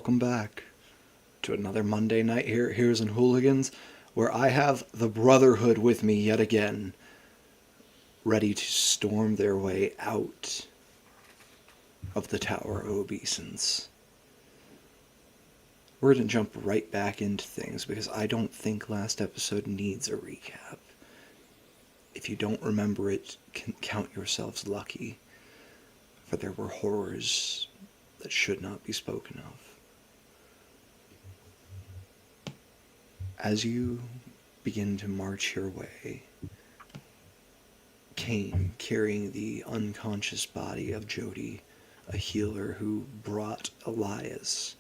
welcome back to another Monday night here at Heroes and Hooligans, where I have the Brotherhood with me yet again, ready to storm their way out of the Tower of Obeisance. We're going to jump right back into things because I don't think last episode needs a recap. If you don't remember it, count yourselves lucky, for there were horrors that should not be spoken of. As you begin to march your way, Cain, carrying the unconscious body of Jody, a healer who brought Elias,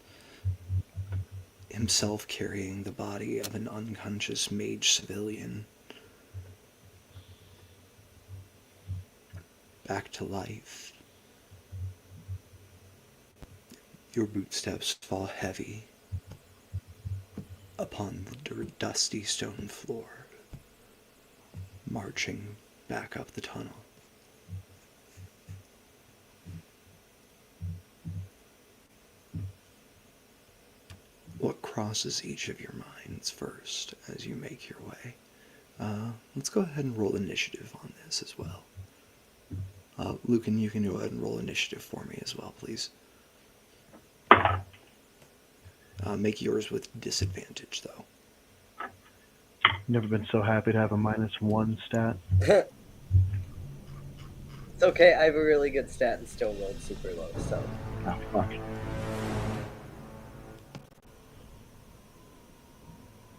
himself carrying the body of an unconscious mage civilian, back to life. Your bootsteps fall heavy upon the dusty stone floor, marching back up the tunnel. What crosses each of your minds first as you make your way? Let's go ahead and roll initiative on this as well. Lucan, you can go ahead and roll initiative for me as well, please. Make yours with disadvantage, though. Never been so happy to have a -1 stat. It's okay, I have a really good stat and still rolled super low, so. Oh, fuck.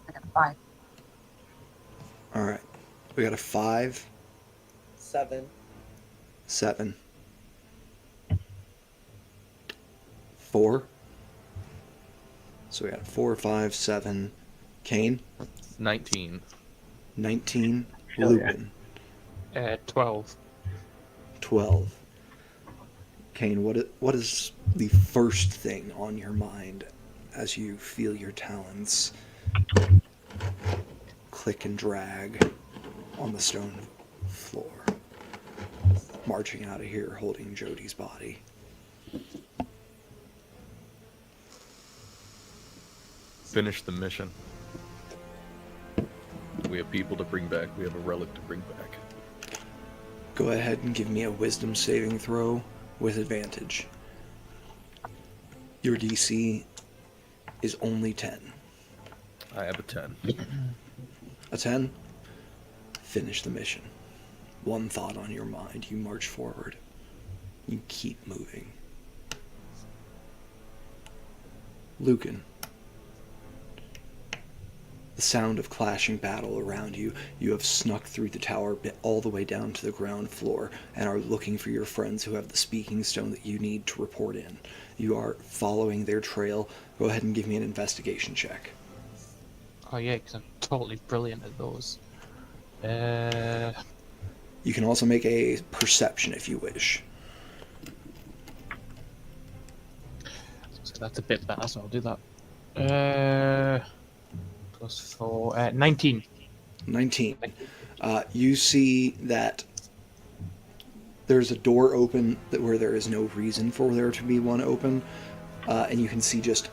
I got a 5. Alright. We got a 5, 7. 7, 4. So we got 4, 5, 7. Cain? 19. 19. Hell Lupin? 12. 12. Cain, what is the first thing on your mind as you feel your talons click and drag on the stone floor, marching out of here holding Jody's body? Finish the mission. We have people to bring back. We have a relic to bring back. Go ahead and give me a wisdom saving throw with advantage. Your DC is only 10. I have a 10. A 10? Finish the mission. One thought on your mind. You march forward. You keep moving. Lucan. The sound of clashing battle around you. You have snuck through the tower all the way down to the ground floor and are looking for your friends who have the speaking stone that you need to report in. You are following their trail. Go ahead and give me an investigation check. Oh yeah, because I'm totally brilliant at those. You can also make a perception if you wish. So that's a bit better, so I'll do that. Plus 4, 19. 19. You see that there's a door open where there is no reason for there to be one open, and you can see just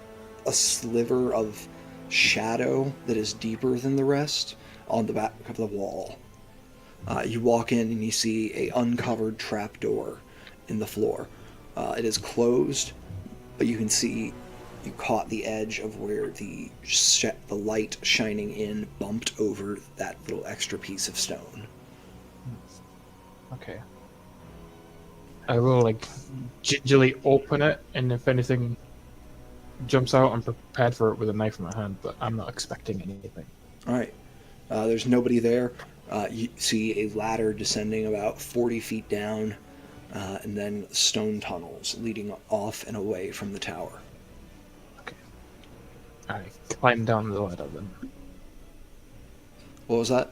a sliver of shadow that is deeper than the rest on the back of the wall. You walk in and you see a uncovered trapdoor in the floor. It is closed, but you can see you caught the edge of where the light shining in bumped over that little extra piece of stone. Okay. I will like gingerly open it, and if anything jumps out, I'm prepared for it with a knife in my hand, but I'm not expecting anything. Alright. There's nobody there. You see a ladder descending about 40 feet down, and then stone tunnels leading off and away from the tower. I climb down the ladder then. What was that?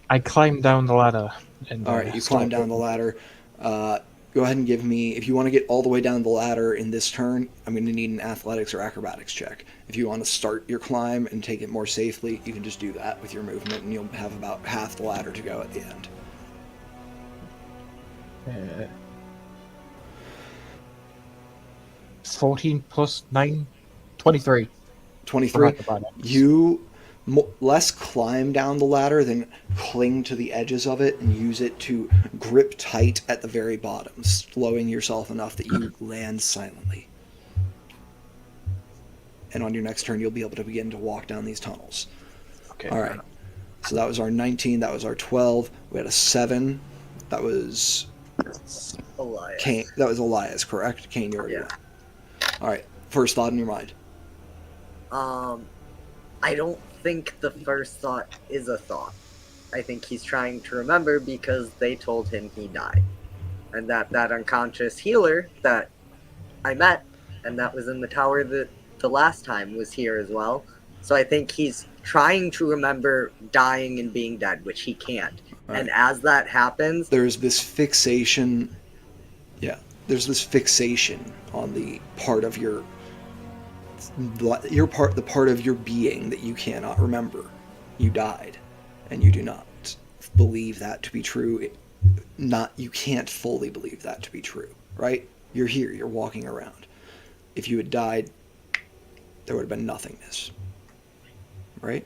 I climb down the ladder. And, Alright, you climb down the ladder. Go ahead and give me, if you want to get all the way down the ladder in this turn, I'm going to need an athletics or acrobatics check. If you want to start your climb and take it more safely, you can just do that with your movement, and you'll have about half the ladder to go at the end. 14 plus 9, 23. 23. Forgot about it. You less climb down the ladder than cling to the edges of it and use it to grip tight at the very bottom, slowing yourself enough that you land silently. And on your next turn, you'll be able to begin to walk down these tunnels. Okay. All right. So that was our 19. That was our 12. We had a 7. That was Elias. Kane. That was Elias, correct? Kane, you're Yeah. All right. First thought in your mind. I don't think the first thought is a thought. I think he's trying to remember because they told him he died. And that unconscious healer that I met and that was in the tower the last time was here as well. So I think he's trying to remember dying and being dead, which he can't. Right. And as that happens, There's this fixation. Yeah. There's this fixation on the part of the part of your being that you cannot remember. You died, and you do not believe that to be true. You can't fully believe that to be true, right? You're here, you're walking around. If you had died, there would have been nothingness, right?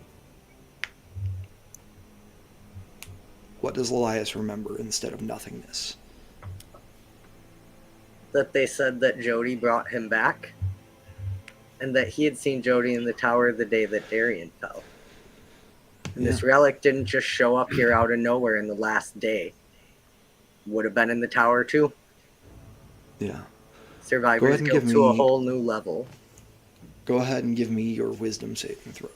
What does Elias remember instead of nothingness? that they said that Jody brought him back, and that he had seen Jody in the tower the day that Darian fell. And this relic didn't just show up here out of nowhere in the last day. Would have been in the tower too. Yeah. Survivor's guilt to a whole new level. Go ahead and give me your wisdom saving throw.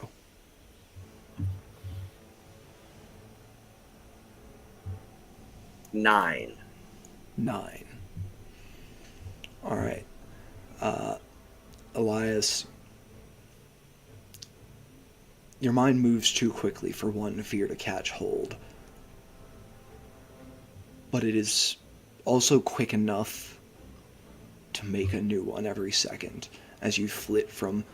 Nine. All right. Elias, your mind moves too quickly for one fear to catch hold. But it is also quick enough to make a new one every second as you flit from,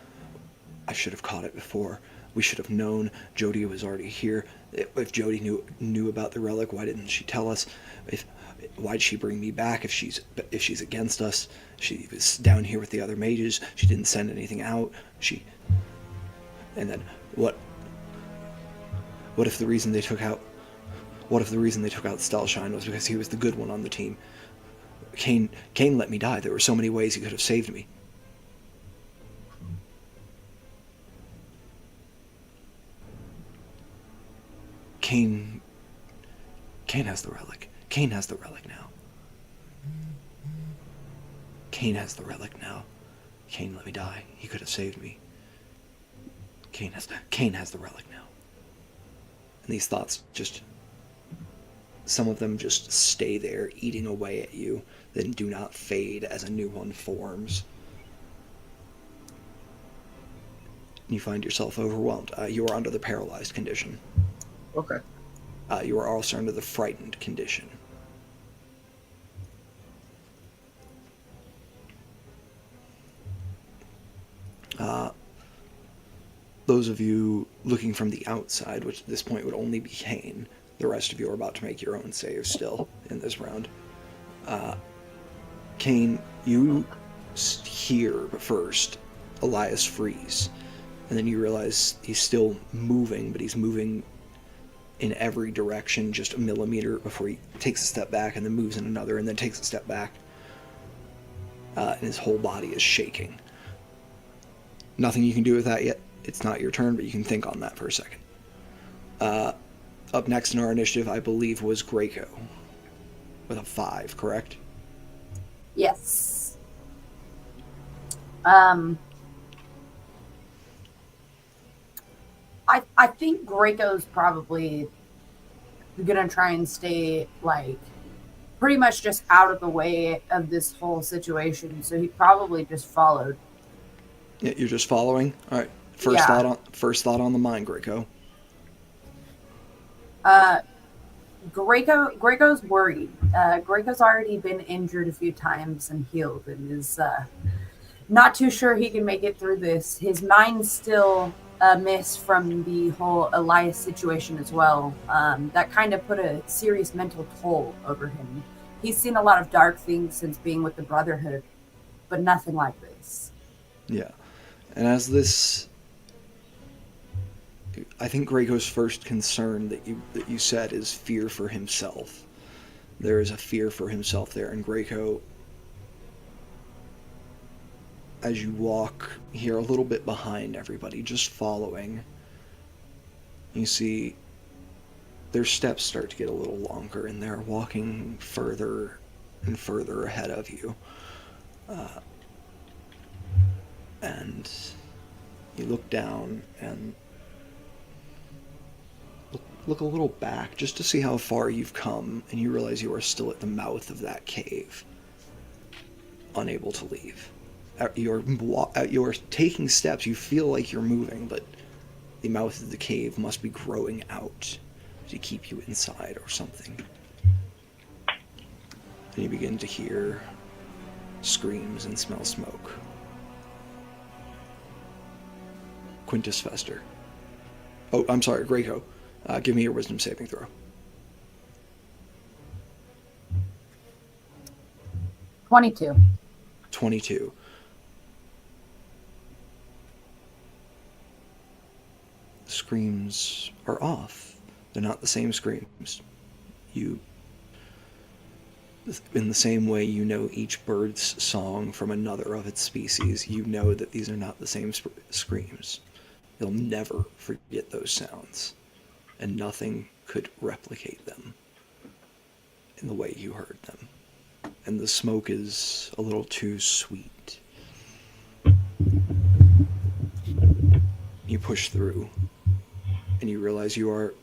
I should have caught it before. We should have known. Jody was already here. If Jody knew about the relic, why didn't she tell us? Why'd she bring me back if she's against us? She was down here with the other mages. She didn't send anything out. And then what if the reason they took out Stelshine was because he was the good one on the team? Kane let me die. There were so many ways he could have saved me. Kane has the relic. Kane has the relic now. Kane has the relic now. Kane let me die. He could have saved me. Kane has the relic now. And these thoughts some of them just stay there, eating away at you, then do not fade as a new one forms. You find yourself overwhelmed. You are under the paralyzed condition. Okay. You are also under the frightened condition. Those of you looking from the outside, which at this point would only be Kane, the rest of you are about to make your own save still in this round. Kane, you hear first Elias freeze, and then you realize he's still moving, but he's moving in every direction, just a millimeter before he takes a step back and then moves in another and then takes a step back. And his whole body is shaking. Nothing you can do with that yet. It's not your turn, but you can think on that for a second. Up next in our initiative, I believe, was Graco with a 5, correct? Yes. I think Graco's probably gonna try and stay pretty much just out of the way of this whole situation. So he probably just followed. Yeah, you're just following. All right. First thought on the mind, Graco. Graco's worried. Graco's already been injured a few times and healed, and is not too sure he can make it through this. His mind's still amiss from the whole Elias situation as well. That kind of put a serious mental toll over him. He's seen a lot of dark things since being with the Brotherhood, but nothing like this. Yeah. And as this, I think Graco's first concern that you said is fear for himself. There is a fear for himself there, and Graco, as you walk here a little bit behind everybody, just following, you see their steps start to get a little longer, and they're walking further and further ahead of you. And you look down and look a little back just to see how far you've come, and you realize you are still at the mouth of that cave, unable to leave. You're taking steps, you feel like you're moving, but the mouth of the cave must be growing out to keep you inside or something. And you begin to hear screams and smell smoke. Quintus Fester. Oh, I'm sorry, Graco. Give me your wisdom saving throw. 22. 22. The screams are off. They're not the same screams. In the same way you know each bird's song from another of its species, you know that these are not the same screams. You'll never forget those sounds, and nothing could replicate them in the way you heard them. And the smoke is a little too sweet. You push through, and you realize you are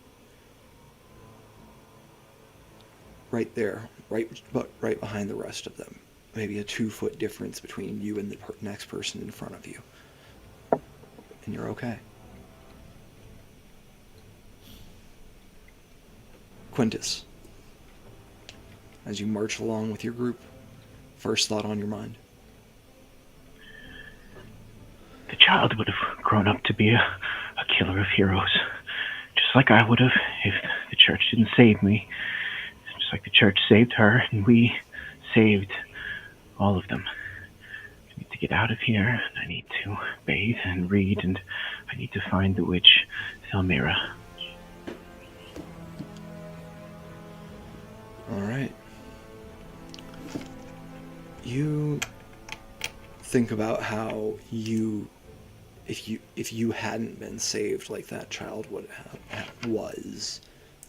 right there, right behind the rest of them. Maybe a 2-foot difference between you and the next person in front of you. And you're okay. Quintus, as you march along with your group, first thought on your mind? The child would have grown up to be a killer of heroes, just like I would have if the church didn't save me. Just like the church saved her, and we saved all of them. I need to get out of here, and I need to bathe and read, and I need to find the witch, Thelmira. All right. You think about how if you hadn't been saved like that child would have was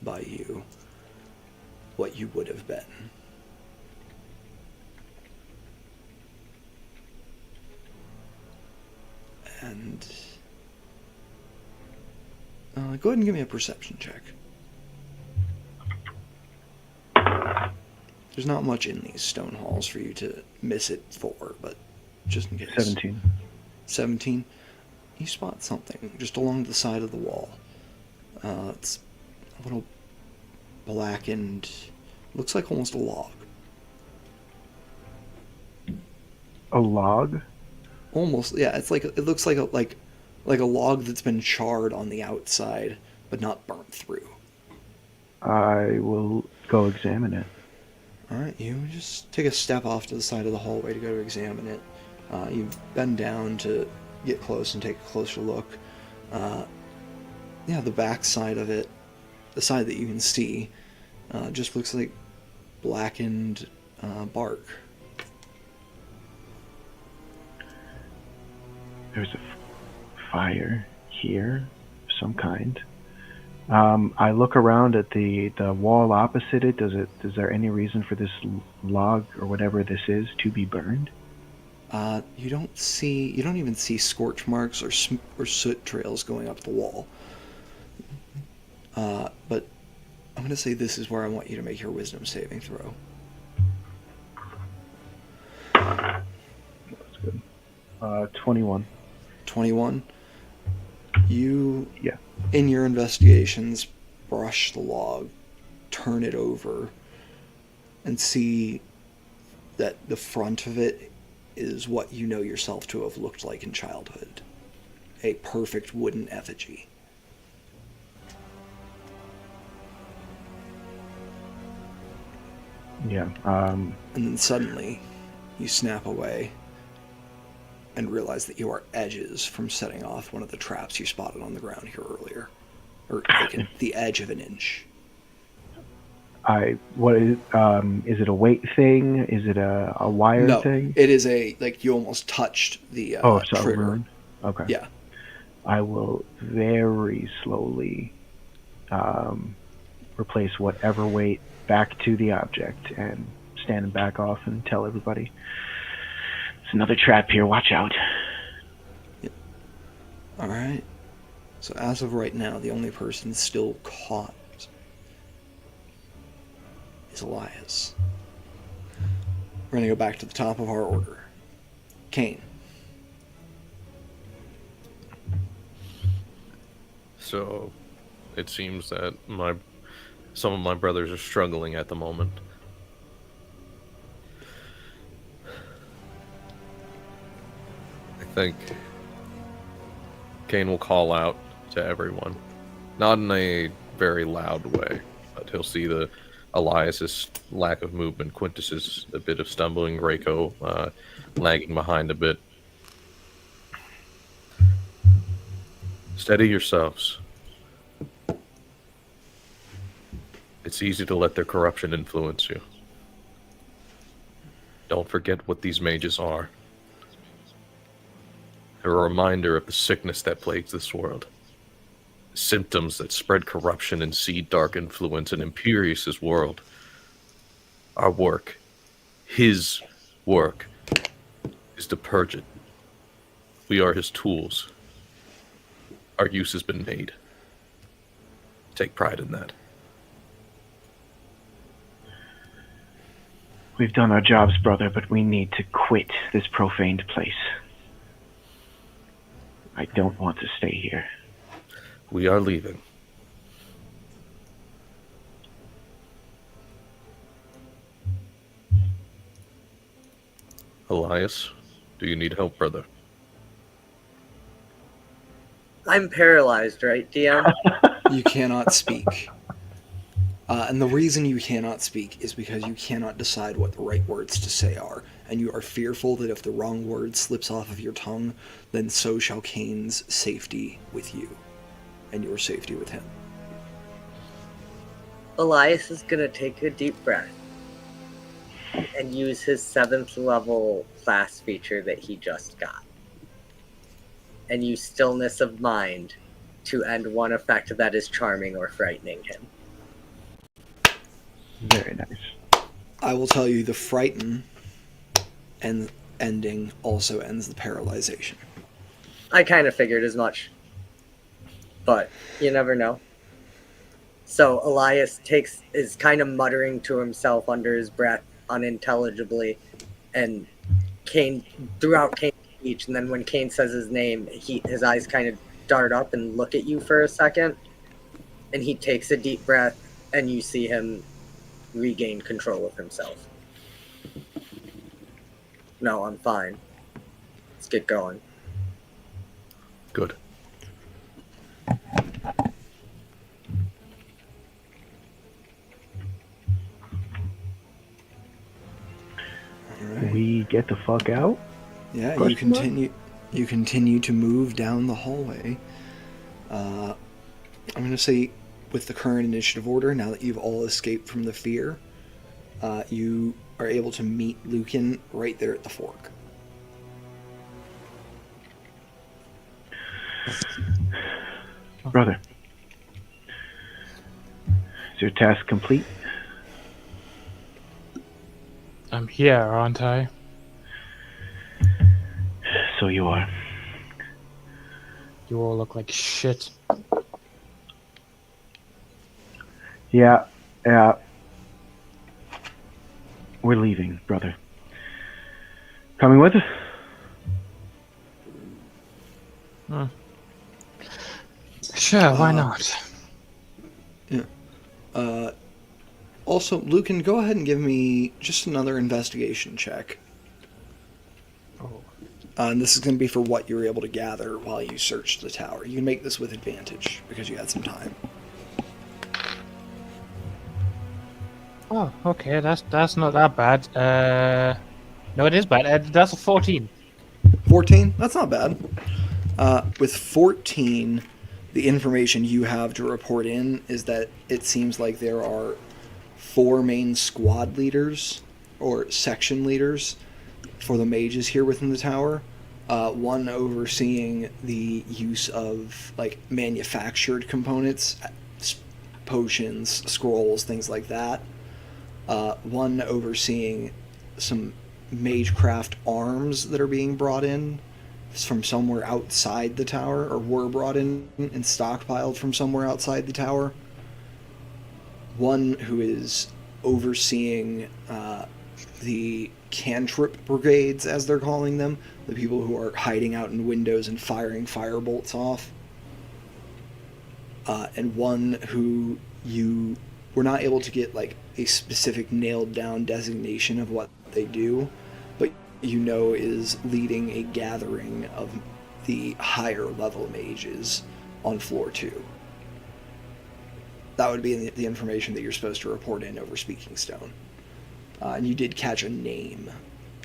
by you, what you would have been. And go ahead and give me a perception check. There's not much in these stone halls for you to miss it for, but just in case. 17. 17? You spot something just along the side of the wall. It's a little blackened, looks like almost a log. A log? Almost, yeah. It looks like a log that's been charred on the outside, but not burnt through. I will go examine it. All right, you just take a step off to the side of the hallway to go to examine it. You bend down to get close and take a closer look. The back side of it, the side that you can see, just looks like blackened bark. There's a fire here of some kind. I look around at the wall opposite it. Is there any reason for this log or whatever this is to be burned? You don't even see scorch marks or soot trails going up the wall. But I'm going to say this is where I want you to make your wisdom saving throw. That's good. 21. 21. You, Yeah. in your investigations, brush the log, turn it over, and see that the front of it is what you know yourself to have looked like in childhood. A perfect wooden effigy. Yeah. And then suddenly, you snap away, and realize that you are edges from setting off one of the traps you spotted on the ground here earlier. Or like the edge of an inch. What is it a weight thing? Is it a wire No, thing? it is like you almost touched the trigger. Rune. Okay. Yeah. I will very slowly replace whatever weight back to the object and stand back off and tell everybody, "There's another trap here. Watch out." Yep. All right. So as of right now, the only person still caught is Elias. We're going to go back to the top of our order. Kane. So, it seems that some of my brothers are struggling at the moment. I think Kane will call out to everyone, not in a very loud way, but he'll see the Elias's lack of movement, Quintus's a bit of stumbling, Reiko lagging behind a bit. Steady yourselves. It's easy to let their corruption influence you. Don't forget what these mages are. They're a reminder of the sickness that plagues this world. Symptoms that spread corruption and seed dark influence in Imperius's world. Our work, his work, is to purge it. We are his tools. Our use has been made. Take pride in that. We've done our jobs, brother, but we need to quit this profaned place. I don't want to stay here. We are leaving. Elias, do you need help, brother? I'm paralyzed, right, DM? You cannot speak. And the reason you cannot speak is because you cannot decide what the right words to say are, and you are fearful that if the wrong word slips off of your tongue, then so shall Kane's safety with you, and your safety with him. Elias is gonna take a deep breath and use his 7th level class feature that he just got. And use stillness of mind to end one effect that is charming or frightening him. Very nice. I will tell you the frighten and ending also ends the paralyzation. I kind of figured as much. But you never know. So Elias is kind of muttering to himself under his breath unintelligibly, and Kane throughout Kane's speech, and then when Kane says his name, his eyes kind of dart up and look at you for a second, and he takes a deep breath, and you see him regain control of himself. No, I'm fine. Let's get going. Good. Alright. We get the fuck out? Yeah, Question mark? you continue to move down the hallway. I'm going to say with the current initiative order, now that you've all escaped from the fear, you are able to meet Lucan right there at the fork. Brother, is your task complete? I'm here, aren't I? So you are. You all look like shit. Yeah. We're leaving, brother. Coming with us? Sure, why not? Yeah. Also, Lucan, go ahead and give me just another investigation check. Oh. And this is going to be for what you were able to gather while you searched the tower. You can make this with advantage because you had some time. Oh, okay, that's not that bad. No, it is bad. That's a 14. 14? That's not bad. With 14, the information you have to report in is that it seems like there are 4 main squad leaders or section leaders for the mages here within the tower. One overseeing the use of like manufactured components, potions, scrolls, things like that. One overseeing some magecraft arms that are being brought in from somewhere outside the tower, or were brought in and stockpiled from somewhere outside the tower. One who is overseeing the cantrip brigades, as they're calling them, the people who are hiding out in windows and firing firebolts off. And one who you were not able to get like a specific nailed down designation of what they do, but you know is leading a gathering of the higher level mages on floor 2. That would be the information that you're supposed to report in over Speaking Stone. And you did catch a name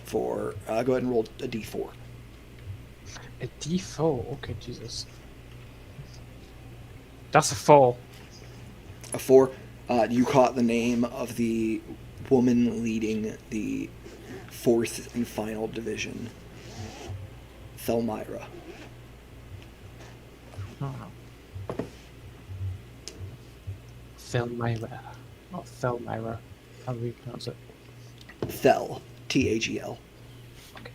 for... go ahead and roll a d4. A D4? Okay, Jesus. That's a 4. A 4. You caught the name of the woman leading the 4th and final division. Thelmyra. Oh. Thelmyra. Oh, Thelmyra. How do we pronounce it? Thel. T-H-E-L. Okay.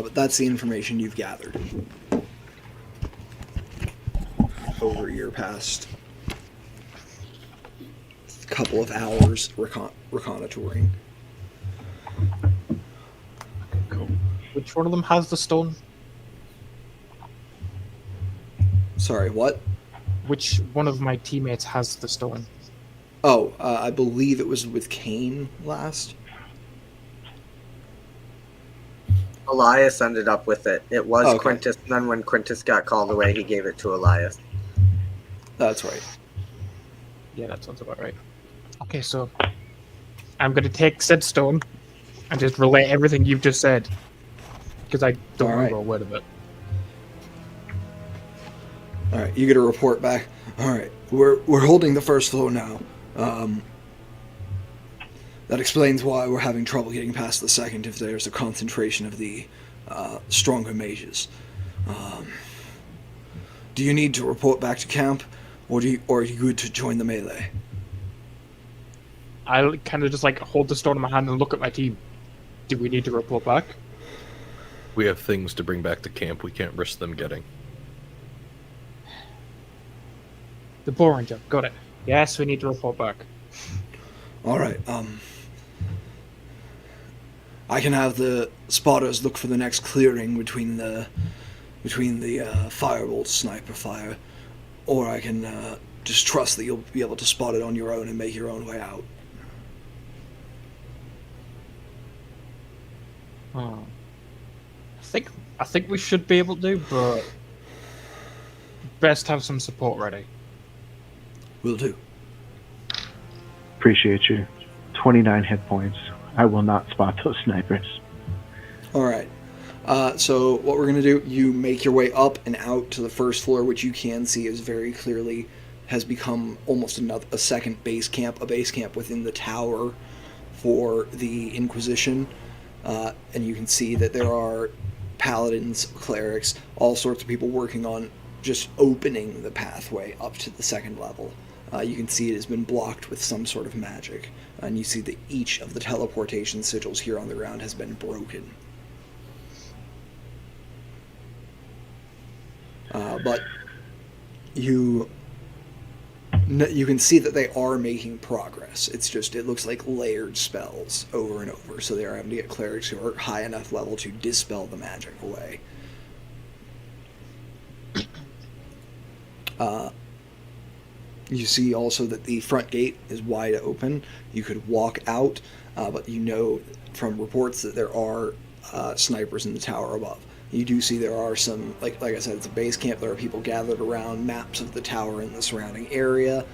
But that's the information you've gathered over your past couple of hours reconnoitouring. Cool. Which one of them has the stone? Sorry, what? Which one of my teammates has the stone? Oh, I believe it was with Kane last. Elias ended up with it. It was Okay. Quintus, and then when Quintus got called away, he gave it to Elias. That's right. Yeah, that sounds about right. Okay, so I'm going to take said stone and just relay everything you've just said, because I don't All right. remember a word of it. All right, you get a report back. All right, we're holding the first floor now. That explains why we're having trouble getting past the second if there's a concentration of the stronger mages. Do you need to report back to camp, or are you good to join the melee? I'll kind of just like hold the stone in my hand and look at my team. Do we need to report back? We have things to bring back to camp we can't risk them getting. The boring job, got it. Yes, we need to report back. All right. I can have the spotters look for the next clearing between the firebolt sniper fire, or I can just trust that you'll be able to spot it on your own and make your own way out. Oh. I think we should be able to, but best have some support ready. Will do. Appreciate you. 29 hit points. I will not spot those snipers. All right. So what we're gonna do? You make your way up and out to the first floor, which you can see is very clearly has become almost a second base camp, a base camp within the tower for the Inquisition. And you can see that there are paladins, clerics, all sorts of people working on just opening the pathway up to the second level. You can see it has been blocked with some sort of magic, and you see that each of the teleportation sigils here on the ground has been broken. But you can see that they are making progress. It's just, it looks like layered spells over and over, so they are having to get clerics who are high enough level to dispel the magic away. You see also that the front gate is wide open. You could walk out, but you know from reports that there are snipers in the tower above. You do see there are some, like I said, it's a base camp. There are people gathered around, maps of the tower and the surrounding area.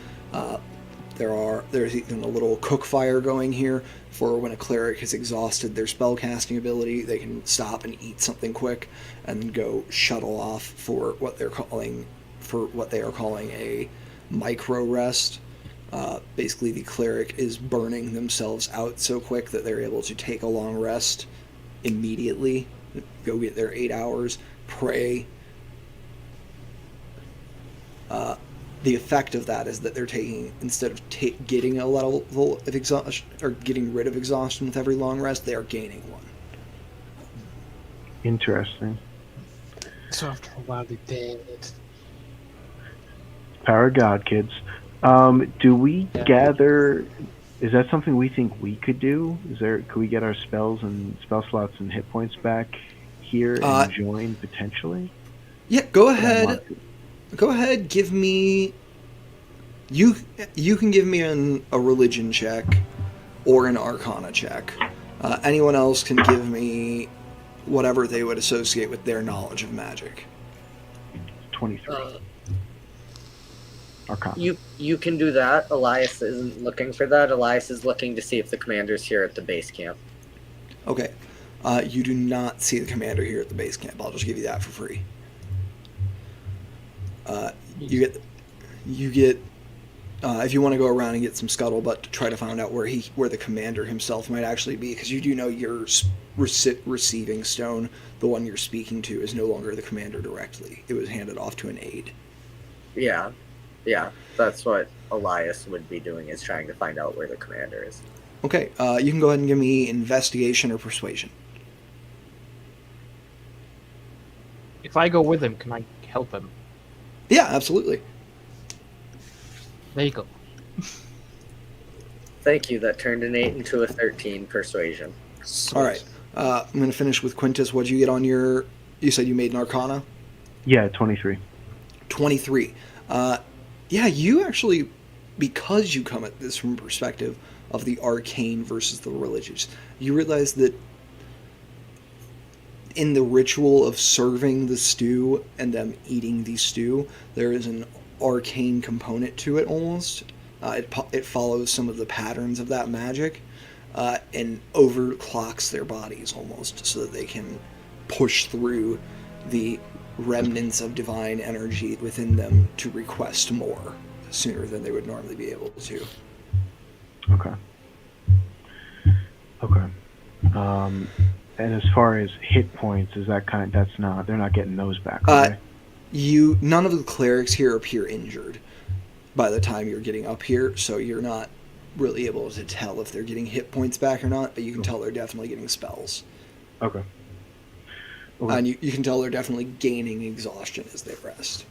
There's even a little cook fire going here for when a cleric has exhausted their spellcasting ability, they can stop and eat something quick and then go shuttle off for what they are calling a micro rest. Basically, the cleric is burning themselves out so quick that they're able to take a long rest immediately, go get their 8 hours, pray. The effect of that is that they're taking, instead of getting a level of exhaustion or getting rid of exhaustion with every long rest, they are gaining one. Interesting. So after a while, they did. Power of God, kids. Do we gather? Is that something we think we could do? Could we get our spells and spell slots and hit points back here and join potentially? Yeah, go ahead. Go ahead. Give me. You can give me a religion check, or an Arcana check. Anyone else can give me whatever they would associate with their knowledge of magic. 23. Arcana. You can do that. Elias isn't looking for that. Elias is looking to see if the commander's here at the base camp. Okay. You do not see the commander here at the base camp. I'll just give you that for free. You get if you want to go around and get some scuttlebutt to try to find out where the commander himself might actually be, because you do know your receiving stone, the one you're speaking to, is no longer the commander directly. It was handed off to an aide. Yeah, that's what Elias would be doing, is trying to find out where the commander is. Okay, you can go ahead and give me investigation or persuasion. If I go with him, can I help him? Yeah, absolutely. There you go. Thank you. That turned an 8 into a 13 persuasion. All right. I'm going to finish with Quintus. What'd you get on your... You said you made an Arcana? Yeah, 23. 23. Yeah, you actually... Because you come at this from a perspective of the arcane versus the religious, you realize that in the ritual of serving the stew and them eating the stew, there is an arcane component to it almost. It follows some of the patterns of that magic and overclocks their bodies almost so that they can push through the remnants of divine energy within them to request more sooner than they would normally be able to. Okay. And as far as hit points, is that they're not getting those back, are they? None of the clerics here appear injured by the time you're getting up here, so you're not really able to tell if they're getting hit points back or not, but you can tell they're definitely getting spells. Okay. And you can tell they're definitely gaining exhaustion as they rest.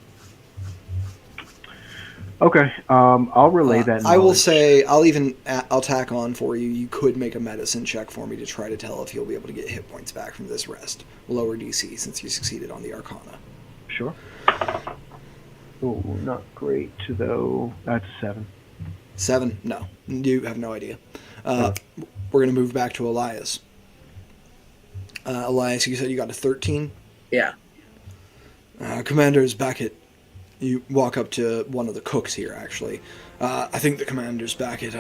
Okay, I'll relay that knowledge. I will say, I'll tack on for you, you could make a medicine check for me to try to tell if you'll be able to get hit points back from this rest. Lower DC, since you succeeded on the Arcana. Sure. Oh, not great, though. That's 7. 7? No. You have no idea. We're going to move back to Elias. Elias, you said you got a 13? Yeah. Commander's back at... You walk up to one of the cooks here, actually. I think the commander's back at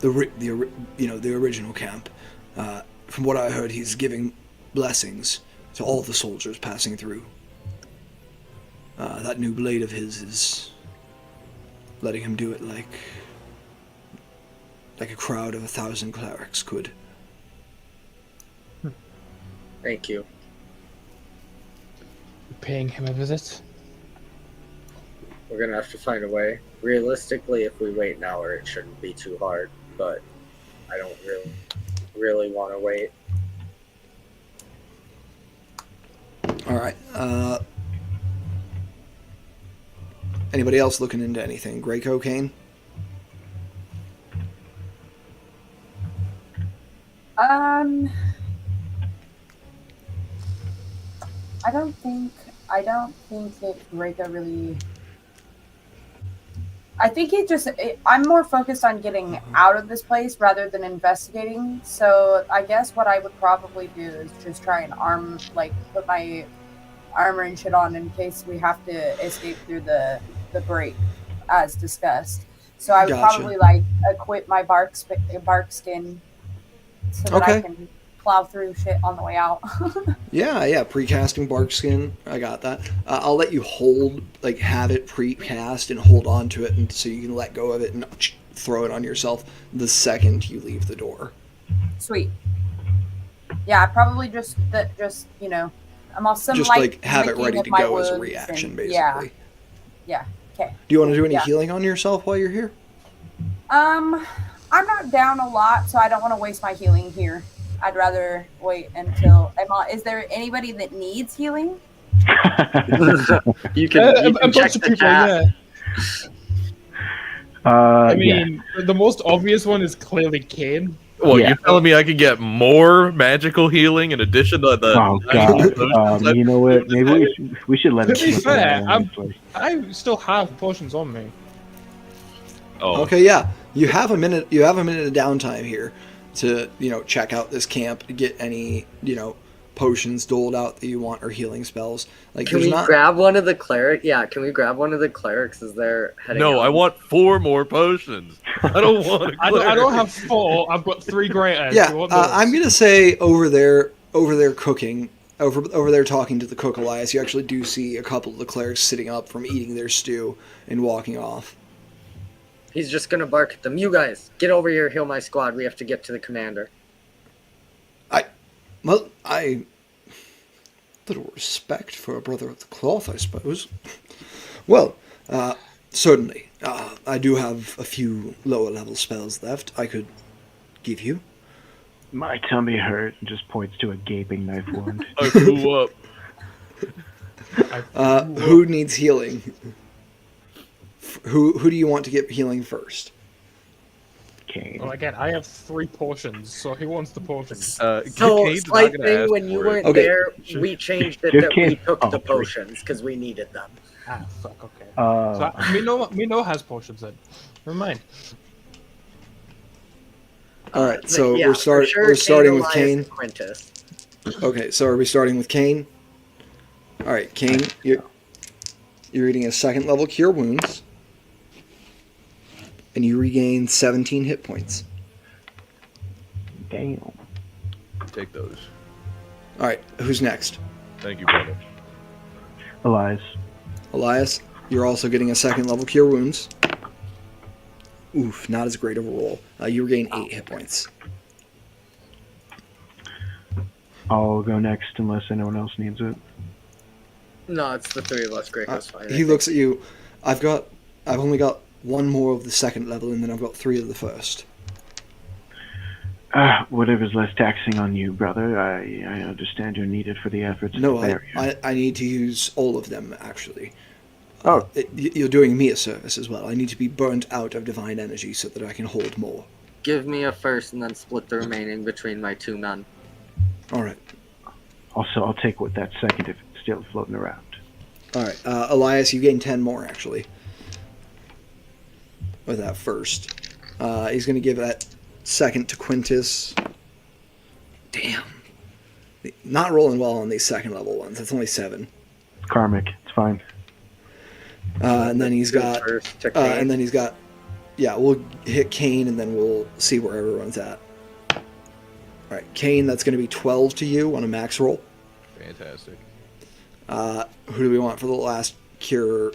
the original camp. From what I heard, he's giving blessings to all the soldiers passing through. That new blade of his is letting him do it like a crowd of 1,000 clerics could. Thank you. Paying him a visit? We're gonna have to find a way. Realistically, if we wait an hour, it shouldn't be too hard, but I don't really want to wait. All right. Anybody else looking into anything? Gray cocaine? I don't think that Reka really... I think I'm more focused on getting out of this place rather than investigating. So I guess what I would probably do is just try and put my armor and shit on in case we have to escape through the the break, as discussed. So I would Gotcha. probably like equip my bark skin so that I Okay. can plow through shit on the way out. Yeah, precasting bark skin. I got that. I'll let you have it precast and hold on to it, and so you can let go of it and throw it on yourself the second you leave the door. Sweet. Yeah, probably just I'm also Just have it ready to go as a reaction, basically. Yeah. Okay. Do you want to do any Yeah. healing on yourself while you're here? I'm not down a lot, so I don't want to waste my healing here. I'd rather wait until is there anybody that needs healing? You can A check bunch of the people, chat. yeah. I Yeah. mean, the most obvious one is clearly Kane. Well, Yeah. you're telling me I could get more magical healing in addition to the Oh 90 God. potions You know what? Maybe we should let To him be slip fair, away, honestly. I still have potions on me. Oh, Okay, yeah. You have a minute. You have a minute of downtime here to check out this camp to get any potions doled out that you want or healing spells. Like Can there's we not. grab one of the clerics? Yeah, can we grab one of the clerics as they're heading no, out? I want 4 more potions. I don't want I don't have 4. I've got 3 great eggs. Yeah, You want those? I'm gonna say over there cooking. Over there talking to the cook Elias, you actually do see a couple of the clerics sitting up from eating their stew and walking off. He's just gonna bark at them. You guys, get over here, heal my squad. We have to get to the commander. Well, little respect for a brother of the cloth, I suppose. Well, certainly. I do have a few lower level spells left I could give you. My tummy hurt and just points to a gaping knife wound. I flew up. Who needs healing? Who do you want to get healing first? Kane. Well, again, I have 3 potions, so who wants the potions? So, Kane's not slight gonna thing, ask when you for it. weren't Okay. there, we changed it Just that we Kane. took Oh, the three. potions because we needed them. Ah, fuck, okay. So Mino has potions then. Never mind. All right, so Yeah, we're for sure, we're starting with Elias, Kane. and Quintus. Okay, so are we starting with Kane? All right, Kane, you're eating a 2nd level cure wounds, and you regain 17 hit points. Damn. Take those. All right, who's next? Thank you, brother. Elias, you're also getting a 2nd level cure wounds. Oof, not as great of a roll. You regain 8 hit points. I'll go next unless anyone else needs it. No, it's the 3 of us. Greco's fine. He looks at you. I've only got 1 more of the 2nd level, and then I've got 3 of the 1st. Whatever's less taxing on you, brother. I understand you're needed for the efforts. No, of the barrier. I need to use all of them, actually. Oh. You're doing me a service as well. I need to be burnt out of divine energy so that I can hold more. Give me a first and then split the remaining between my 2 men. All right. Also, I'll take what that second if it's still floating around. All right. Elias, you gain 10 more, actually. With that first. He's going to give that 2nd to Quintus. Damn. Not rolling well on these 2nd level ones. That's only 7. Karmic, it's fine. And then he's got... First to Kane. and then he's got... Yeah, we'll hit Kane, and then we'll see where everyone's at. All right, Kane, that's going to be 12 to you on a max roll. Fantastic. Who do we want for the last cure?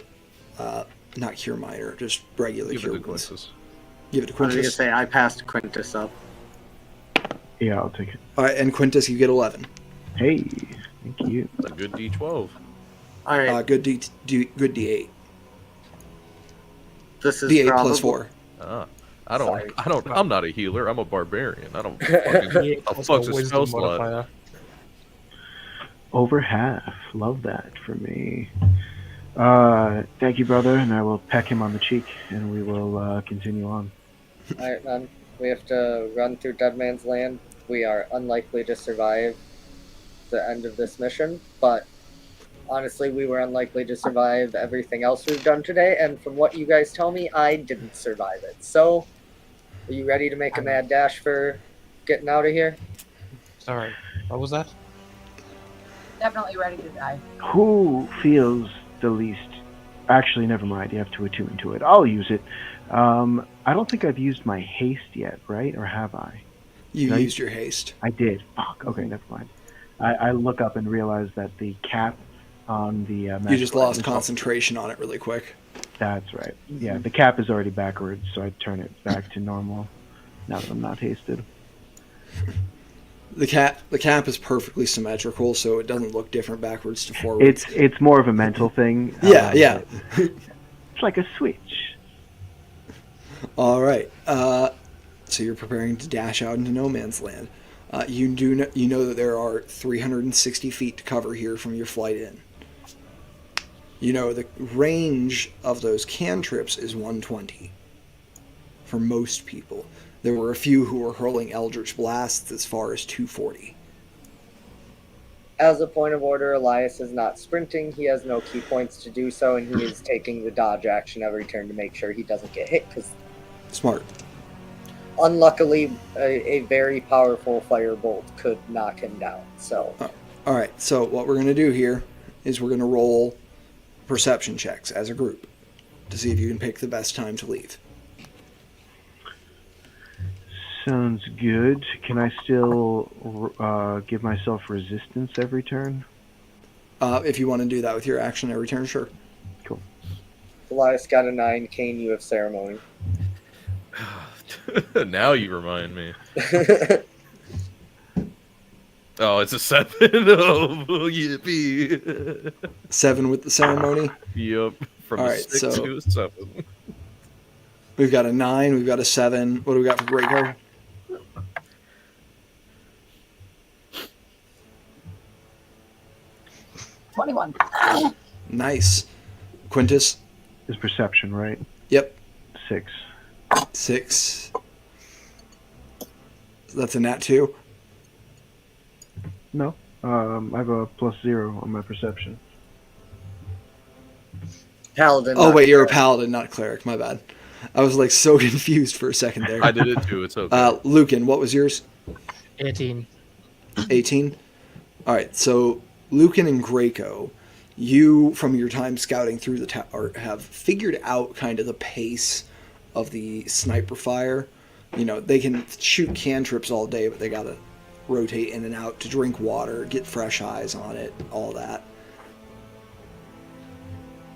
Not cure minor, just regular Give cure it to wounds. Quintus. Give it to I was gonna Quintus. say I passed Quintus up. Yeah, I'll take it. All right, and Quintus, you get 11. Hey, thank you. A good D12. All right, Good D8. this is D8 probably plus 4. Sorry. I'm not a healer. I'm a barbarian. I don't fucking... Yeah, I'll plus fuck the a wisdom spell slot. modifier. Over half. Love that for me. Thank you, brother, and I will peck him on the cheek, and we will continue on. Alright, man. We have to run through Dead Man's Land. We are unlikely to survive the end of this mission, but honestly, we were unlikely to survive everything else we've done today, and from what you guys tell me, I didn't survive it. So, are you ready to make a mad dash for getting out of here? Sorry, what was that? Definitely ready to die. Who feels the least Actually, never mind. You have to attune to it. I'll use it. I don't think I've used my haste yet, right? Or have I? You No, used your haste. I did. Fuck. Okay, never mind. I look up and realize that the cap on the You just lost item- concentration on it really quick. That's right. Yeah, the cap is already backwards, so I turn it back to normal. Now that I'm not hasted. The cap is perfectly symmetrical, so it doesn't look different backwards to forwards. It's more of a mental thing. Yeah. It's like a switch. All right. So you're preparing to dash out into no man's land. You know that there are 360 feet to cover here from your flight in. You know the range of those cantrips is 120 for most people. There were a few who were hurling eldritch blasts as far as 240. As a point of order, Elias is not sprinting. He has no key points to do so, and he is taking the dodge action every turn to make sure he doesn't get hit, because Smart. unluckily, a very powerful firebolt could knock him down. So, All right. So what we're going to do here is we're going to roll perception checks as a group to see if you can pick the best time to leave. Sounds good. Can I still give myself resistance every turn? If you want to do that with your action every turn, sure. Cool. Elias got a 9. Kane, you have ceremony. Now you remind me. Oh, it's a 7. Oh, yippee. 7 with the ceremony. Yep. From All a right, 6 so- to a 7. We've got a 9. We've got a 7. What do we got for Greco? 21. Nice. Quintus? Is perception, right? Yep. 6. 6. That's a nat 2. No. I have a +0 on my perception. Paladin. Oh, not wait, you're a cleric. paladin, not cleric. My bad. I was like so confused for a second there. I did it too. It's okay. Lucan, what was yours? 18. 18? All right, so Lucan and Greco, you, from your time scouting through the tower, have figured out kind of the pace of the sniper fire. You know, they can shoot cantrips all day, but they got to rotate in and out to drink water, get fresh eyes on it, all that.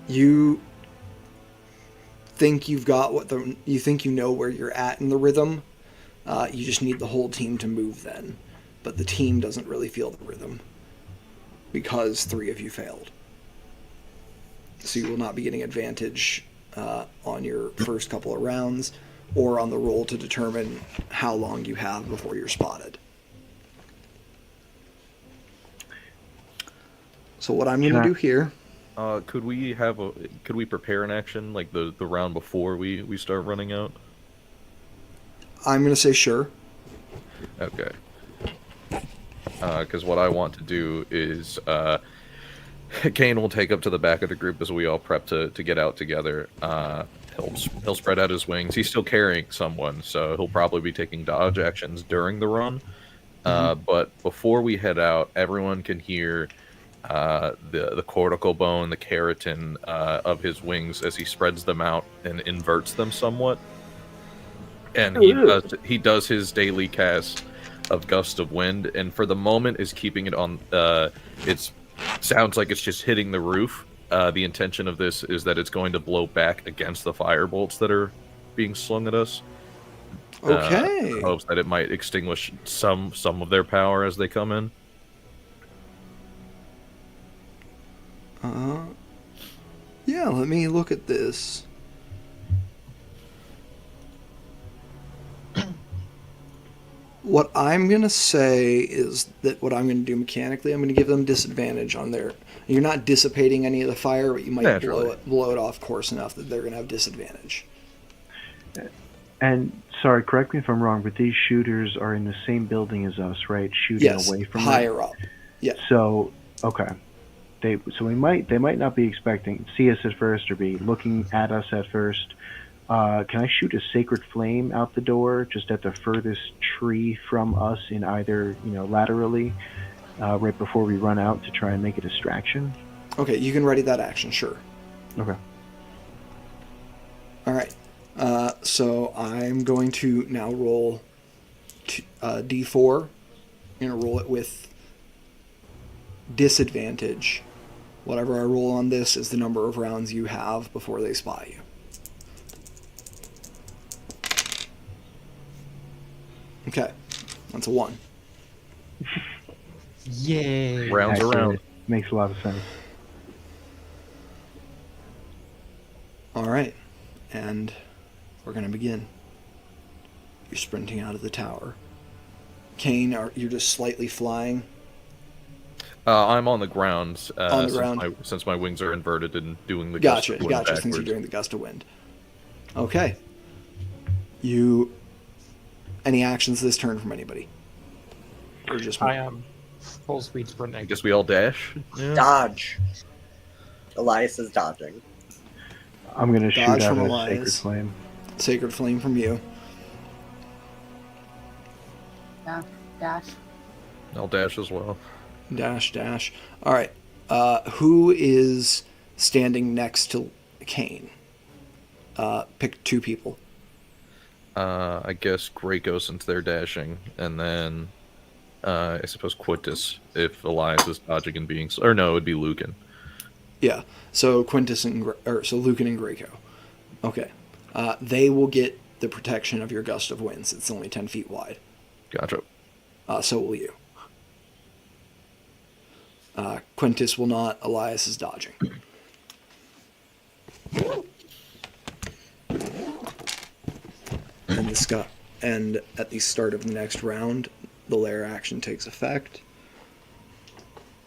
You think you've got you think you know where you're at in the rhythm. You just need the whole team to move then. But the team doesn't really feel the rhythm because 3 of you failed. So you will not be getting advantage on your first couple of rounds or on the roll to determine how long you have before you're spotted. So what I'm going to do here... Could we prepare an action like the round before we start running out? I'm going to say sure. Okay. Because what I want to do is Kane will take up to the back of the group as we all prep to get out together. He'll spread out his wings. He's still carrying someone, so he'll probably be taking dodge actions during the run. But before we head out, everyone can hear the cortical bone, the keratin of his wings as he spreads them out and inverts them somewhat. And he does his daily cast of Gust of Wind, and for the moment is keeping it on. It sounds like it's just hitting the roof. The intention of this is that it's going to blow back against the firebolts that are being slung at us. Okay. Hopes that it might extinguish some of their power as they come in. Yeah, let me look at this. What I'm going to say is that what I'm going to do mechanically, I'm going to give them disadvantage on their... You're not dissipating any of the fire, but you might blow it off course enough that they're going to have disadvantage. And, sorry, correct me if I'm wrong, but these shooters are in the same building as us, right? Shooting away from higher up. Yeah. So, okay. They might not be see us at first or be looking at us at first. Can I shoot a sacred flame out the door just at the furthest tree from us in either, laterally, right before we run out to try and make a distraction? Okay, you can ready that action, sure. Okay. All right. So I'm going to now roll D4. I'm going to roll it with disadvantage. Whatever I roll on this is the number of rounds you have before they spot you. Okay. That's a 1. Yay! Rounds Actually, around. it makes a lot of sense. All right. And we're going to begin. You're sprinting out of the tower. Kane, you're just slightly flying. I'm on the ground. On the ground. Since my wings are inverted and doing the gust of wind Gotcha. Since you're backwards. doing the gust of wind. Okay. Any actions this turn from anybody? Or just I am full speed sprinting. I guess we all dash. Yeah. Dodge. Elias is dodging. I'm going to shoot Dodge out from a Elias. Sacred Flame. Sacred Flame from you. Yeah, dash. I'll dash as well. Dash. All right. Who is standing next to Kane? Pick 2 people. I guess Graco since they're dashing, and then I suppose Quintus if Elias is dodging and being... Or no, it would be Lucan. Yeah. So Quintus so Lucan and Graco. Okay. They will get the protection of your gust of winds. It's only 10 feet wide. Gotcha. So will you. Quintus will not. Elias is dodging. And at the start of the next round, the lair action takes effect,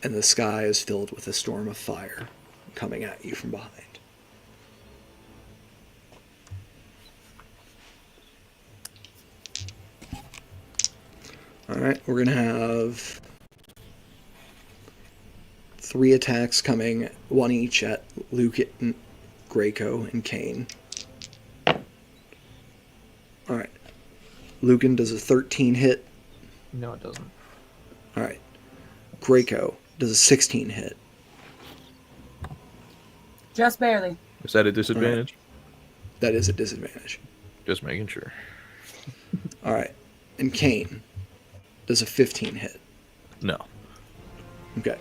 and the sky is filled with a storm of fire coming at you from behind. All right, we're gonna have 3 attacks coming, 1 each at Lucan, Graco, and Kane. All right. Lucan does a 13 hit. No, it doesn't. All right. Graco does a 16 hit. Just barely. Is that a disadvantage? That is a disadvantage. Just making sure. All right. And Kane does a 15 hit. No. Okay.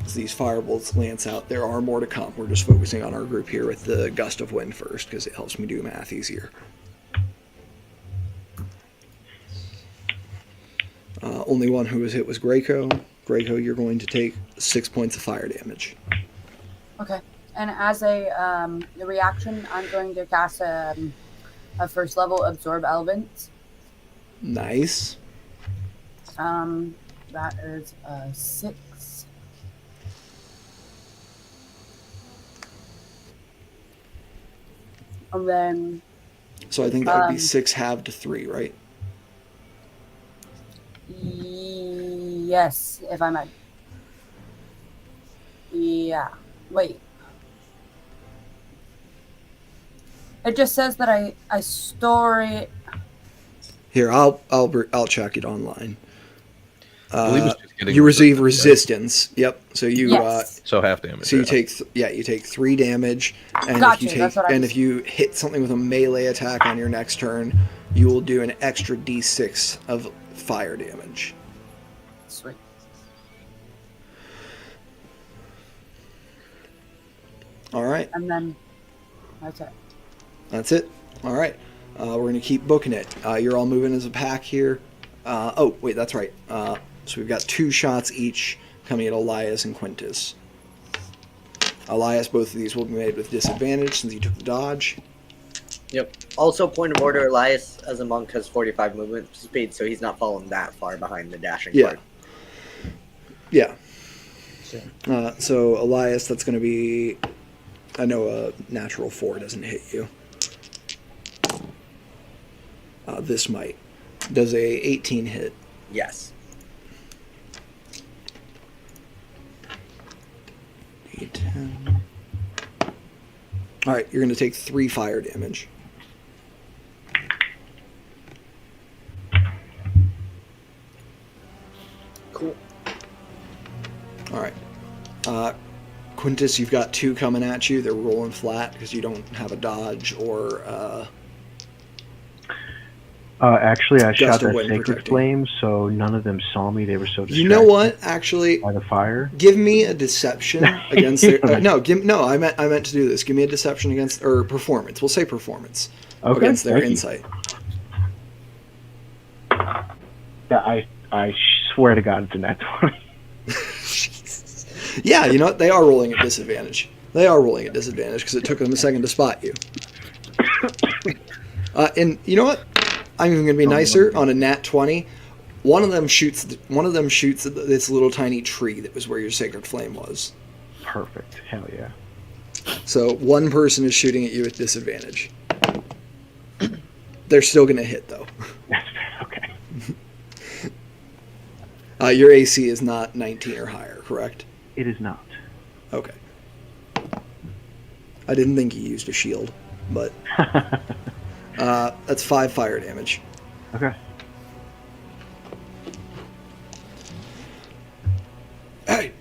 As these firebolts lance out, there are more to come. We're just focusing on our group here with the gust of wind first because it helps me do math easier. Only one who was hit was Graco. Graco, you're going to take 6 points of fire damage. Okay. And as a reaction, I'm going to cast a first level absorb elements. Nice. That is a 6. And then So I think that would be 6 halved to 3, right? yes, if I might. Yeah. Wait. It just says that I store it. Here, I'll check it online. I believe it's just getting You receive resistance, resistance. Yep. So you Yes. so half damage. so you yeah. take you take 3 damage, and Gotcha, if you that's take what I was- if you hit something with a melee attack on your next turn, you will do an extra d6 of fire damage. Sweet. All right, And then that's it. that's it. All right, we're gonna keep booking it. You're all moving as a pack here. Oh wait, that's right. So we've got 2 shots each coming at Elias and Quintus. Elias, both of these will be made with disadvantage since you took the dodge. Yep. Also, point of order, Elias, as a monk, has 45 movement speed, so he's not falling that far behind the dashing Yeah. part. Yeah. Same. So Elias, that's going to be... I know a natural 4 doesn't hit you. This might. Does a 18 hit? Yes. D10. Alright, you're going to take 3 fire damage. Cool. Alright. Quintus, you've got 2 coming at you. They're rolling flat because you don't have a dodge or Actually, I shot Gust of that wind sacred protecting. flame, so none of them saw me. They were so distracted You know what? Actually, by the fire. give me a deception against their. I meant to do this. Give me a deception against or performance. We'll say performance against their thank you. insight. Yeah, I swear to God, it's a nat 20. Yeah, you know what? They are rolling at disadvantage. They are rolling at disadvantage because it took them a second to spot you. And you know what? I'm even going to be nicer. On a nat 20, one of them shoots this little tiny tree that was where your sacred flame was. Perfect. Hell yeah. So one person is shooting at you with disadvantage. They're still going to hit though. That's fair. Okay. Your AC is not 19 or higher, correct? It is not. Okay. I didn't think you used a shield, but that's 5 fire damage. Okay. Hey,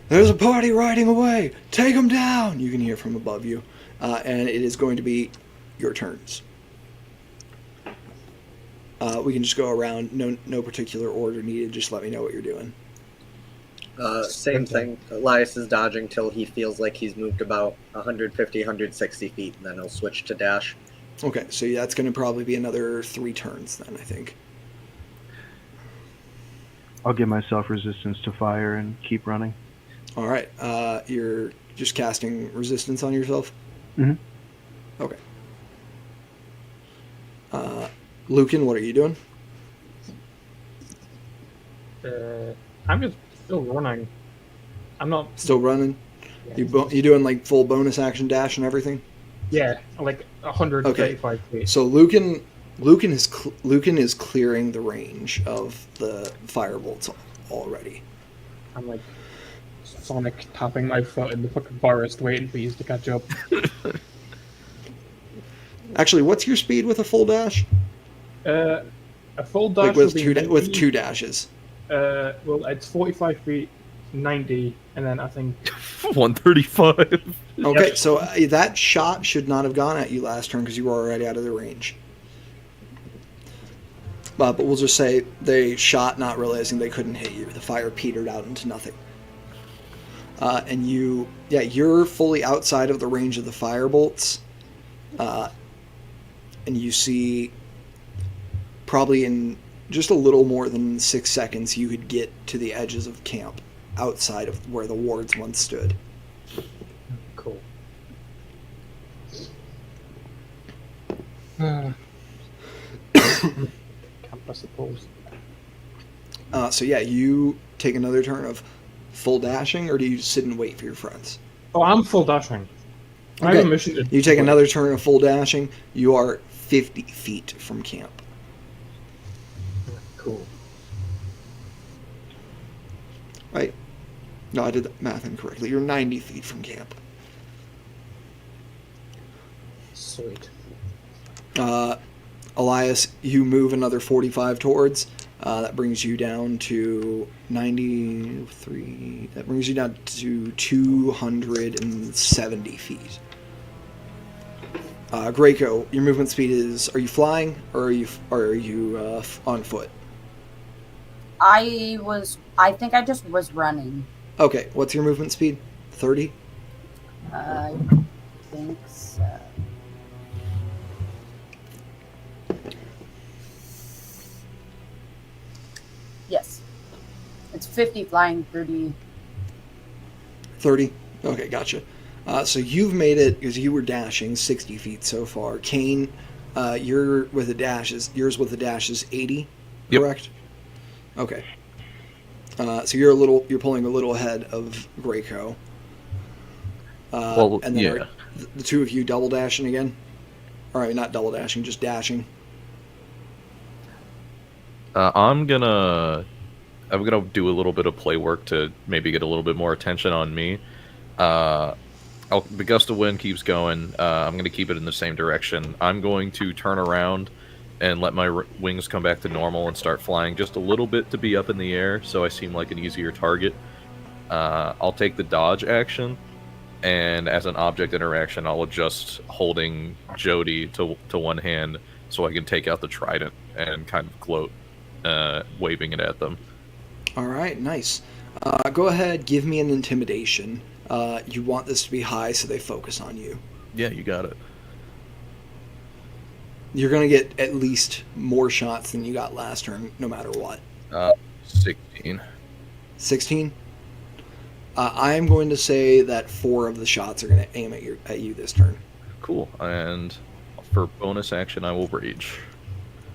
there's a party riding away. Take them down. You can hear from above you, and it is going to be your turns. We can just go around. No particular order needed. Just let me know what you're doing. Same thing. Elias is dodging till he feels like he's moved about 150, 160 feet, and then he'll switch to dash. Okay, so that's going to probably be another 3 turns then, I think. I'll give myself resistance to fire and keep running. All right, you're just casting resistance on yourself? Mhm. Okay. Lucan, what are you doing? I'm just still running. I'm not. Still running? You doing like full bonus action dash and everything? Yeah, like 135 feet. So Lucan is clearing the range of the firebolts already. I'm like Sonic tapping my foot in the fucking forest, waiting for you to catch up. Actually, what's your speed with a full dash? A full dash Like with will be with 2 dashes. Well, it's 45 feet, 90, and then I think 135. Okay, Yep. so that shot should not have gone at you last turn because you were already out of the range. But we'll just say they shot not realizing they couldn't hit you. The fire petered out into nothing. And you're fully outside of the range of the fire bolts. And you see probably in just a little more than 6 seconds you could get to the edges of camp outside of where the wards once stood. cool. Camp, I suppose. So you take another turn of full dashing, or do you sit and wait for your friends? Oh, I'm full dashing. I have a mission to You take another turn of full dashing. You are 50 feet from camp. Cool. Right? No, I did the math incorrectly. You're 90 feet from camp. Sweet. Elias, you move another 45 towards. That brings you down to 93. That brings you down to 270 feet. Graco, your movement speed is. Are you flying or are you on foot? I think I just was running. Okay, what's your movement speed? 30? I think so. Yes. It's 50 flying, 30. 30? Okay, gotcha. So you've made it, because you were dashing 60 feet so far. Kane, yours with the dash is 80, Yep. correct? Okay. So you're pulling a little ahead of Graco. Well, and then yeah. are the two of you double dashing again? All right, not double dashing, just dashing. I'm gonna do a little bit of play work to maybe get a little bit more attention on me. The gust of wind keeps going. I'm gonna keep it in the same direction. I'm going to turn around and let my wings come back to normal and start flying just a little bit to be up in the air, so I seem like an easier target. I'll take the dodge action, and as an object interaction, I'll adjust holding Jody to one hand so I can take out the trident and kind of gloat, waving it at them. All right, nice. Go ahead, give me an intimidation. You want this to be high so they focus on you. Yeah, you got it. You're going to get at least more shots than you got last turn, no matter what. 16. 16? I am going to say that 4 of the shots are going to aim at you this turn. Cool. And for bonus action, I will rage.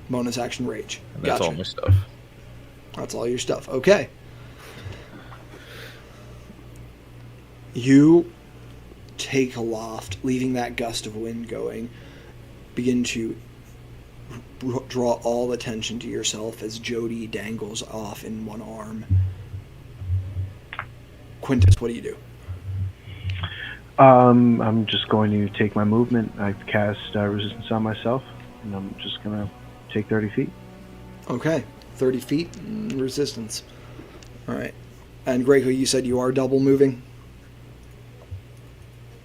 Bonus action rage. And that's Gotcha. all my stuff. That's all your stuff. Okay. You take aloft, leaving that gust of wind going. Begin to draw all attention to yourself as Jody dangles off in one arm. Quintus, what do you do? I'm just going to take my movement. I've cast resistance on myself, and I'm just going to take 30 feet. Okay. 30 feet resistance. All right. And Greco, you said you are double moving?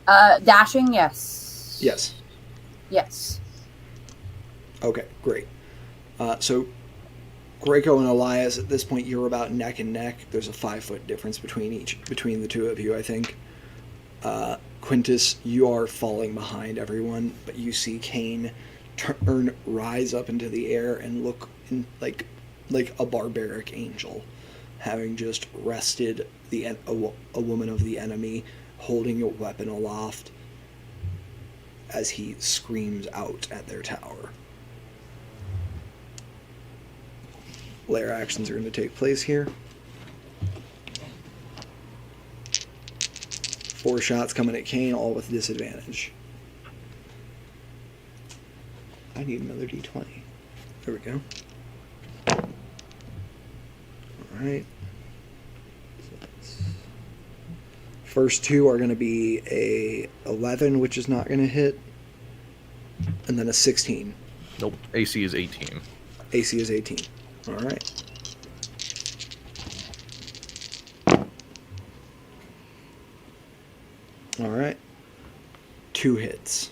Dashing, yes. Yes. Yes. Okay, great. So Greco and Elias, at this point, you're about neck and neck. There's a 5-foot difference between the two of you, I think. Quintus, you are falling behind everyone, but you see Kane rise up into the air and look like a barbaric angel, having just wrested a woman of the enemy, holding a weapon aloft as he screams out at their tower. Lair actions are going to take place here. 4 shots coming at Kane, all with disadvantage. I need another d20. There we go. Alright. First 2 are going to be a 11, which is not going to hit, and then a 16. Nope. AC is 18. AC is 18. Alright. Alright. 2 hits.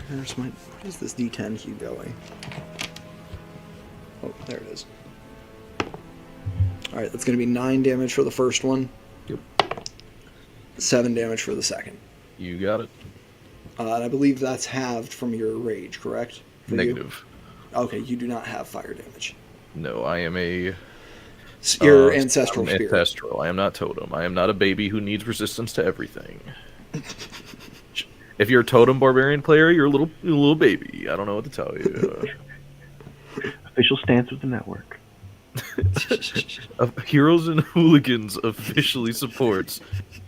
Where does this D10 keep going? Oh, there it is. Alright, that's going to be 9 damage for the first one. Yep. 7 damage for the second. You got it. And I believe that's halved from your rage, correct? For Negative. You? Okay, you do not have fire damage. No, I am a... Your ancestral spirit. Ancestral. I am not totem. I am not a baby who needs resistance to everything. If you're a totem barbarian player, you're a little baby. I don't know what to tell you. Official stance of the network. Heroes and Hooligans officially supports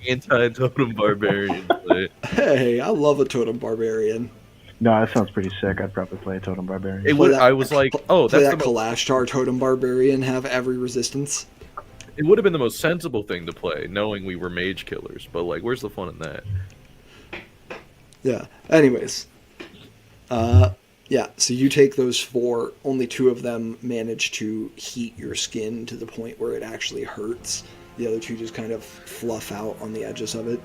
anti-totem barbarian play. Hey, I love a totem barbarian. No, that sounds pretty sick. I'd probably play a totem barbarian. I was like, oh, play that's that Kalashtar totem barbarian, have every resistance. It would have been the most sensible thing to play, knowing we were mage killers. But like, where's the fun in that? Yeah. Anyways, yeah. So you take those 4. Only 2 of them manage to heat your skin to the point where it actually hurts. The other 2 just kind of fluff out on the edges of it.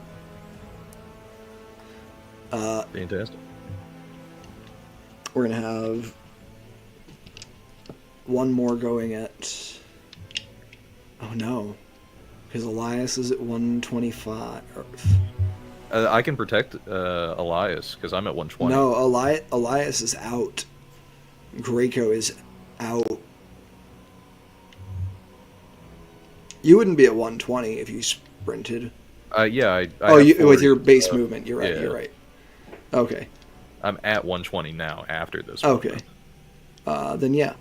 Fantastic. We're gonna have one more going at. Oh no, because Elias is at 125. I can protect Elias because I'm at 120. No, Elias is out. Greco is out. You wouldn't be at 120 if you sprinted. Yeah. I with your base movement. You're right. Yeah. You're right. Okay. I'm at 120 now after this. Okay. Then yeah.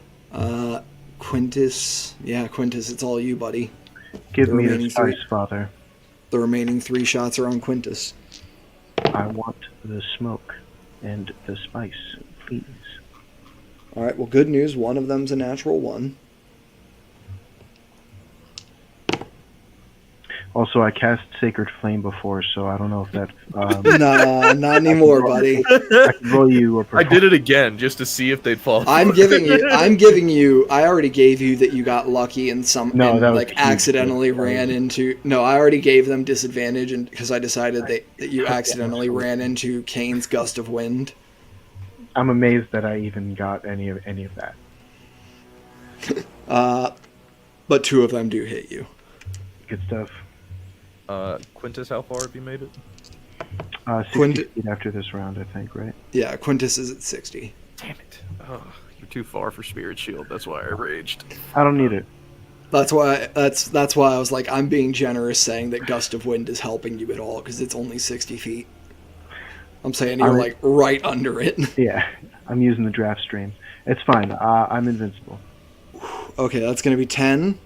Quintus. Yeah, Quintus, it's all you, buddy. Give me the spice, Father. The remaining 3 shots are on Quintus. I want the smoke and the spice, please. All right. Well, good news. One of them's a natural 1. Also, I cast Sacred Flame before, so I don't know if that. Nah, not anymore, buddy. I can roll you a I did it again just to see if they'd fall. I'm giving you. I already gave you that you got lucky and No, that was like huge. accidentally That ran was- into. No, I already gave them disadvantage, and because I decided that you accidentally ran into Kane's gust of wind. I'm amazed that I even got any of that. But 2 of them do hit you. Good stuff. Quintus, how far have you made it? 60 feet after this round, I think, right? Yeah, Quintus is at 60. Damn it. Oh, you're too far for Spirit Shield. That's why I raged. I don't need it. That's why I was like, I'm being generous saying that gust of wind is helping you at all because it's only 60 feet. I'm saying you're like right under it. Yeah, I'm using the draft stream. It's fine. I'm invincible. Okay, that's gonna be 10.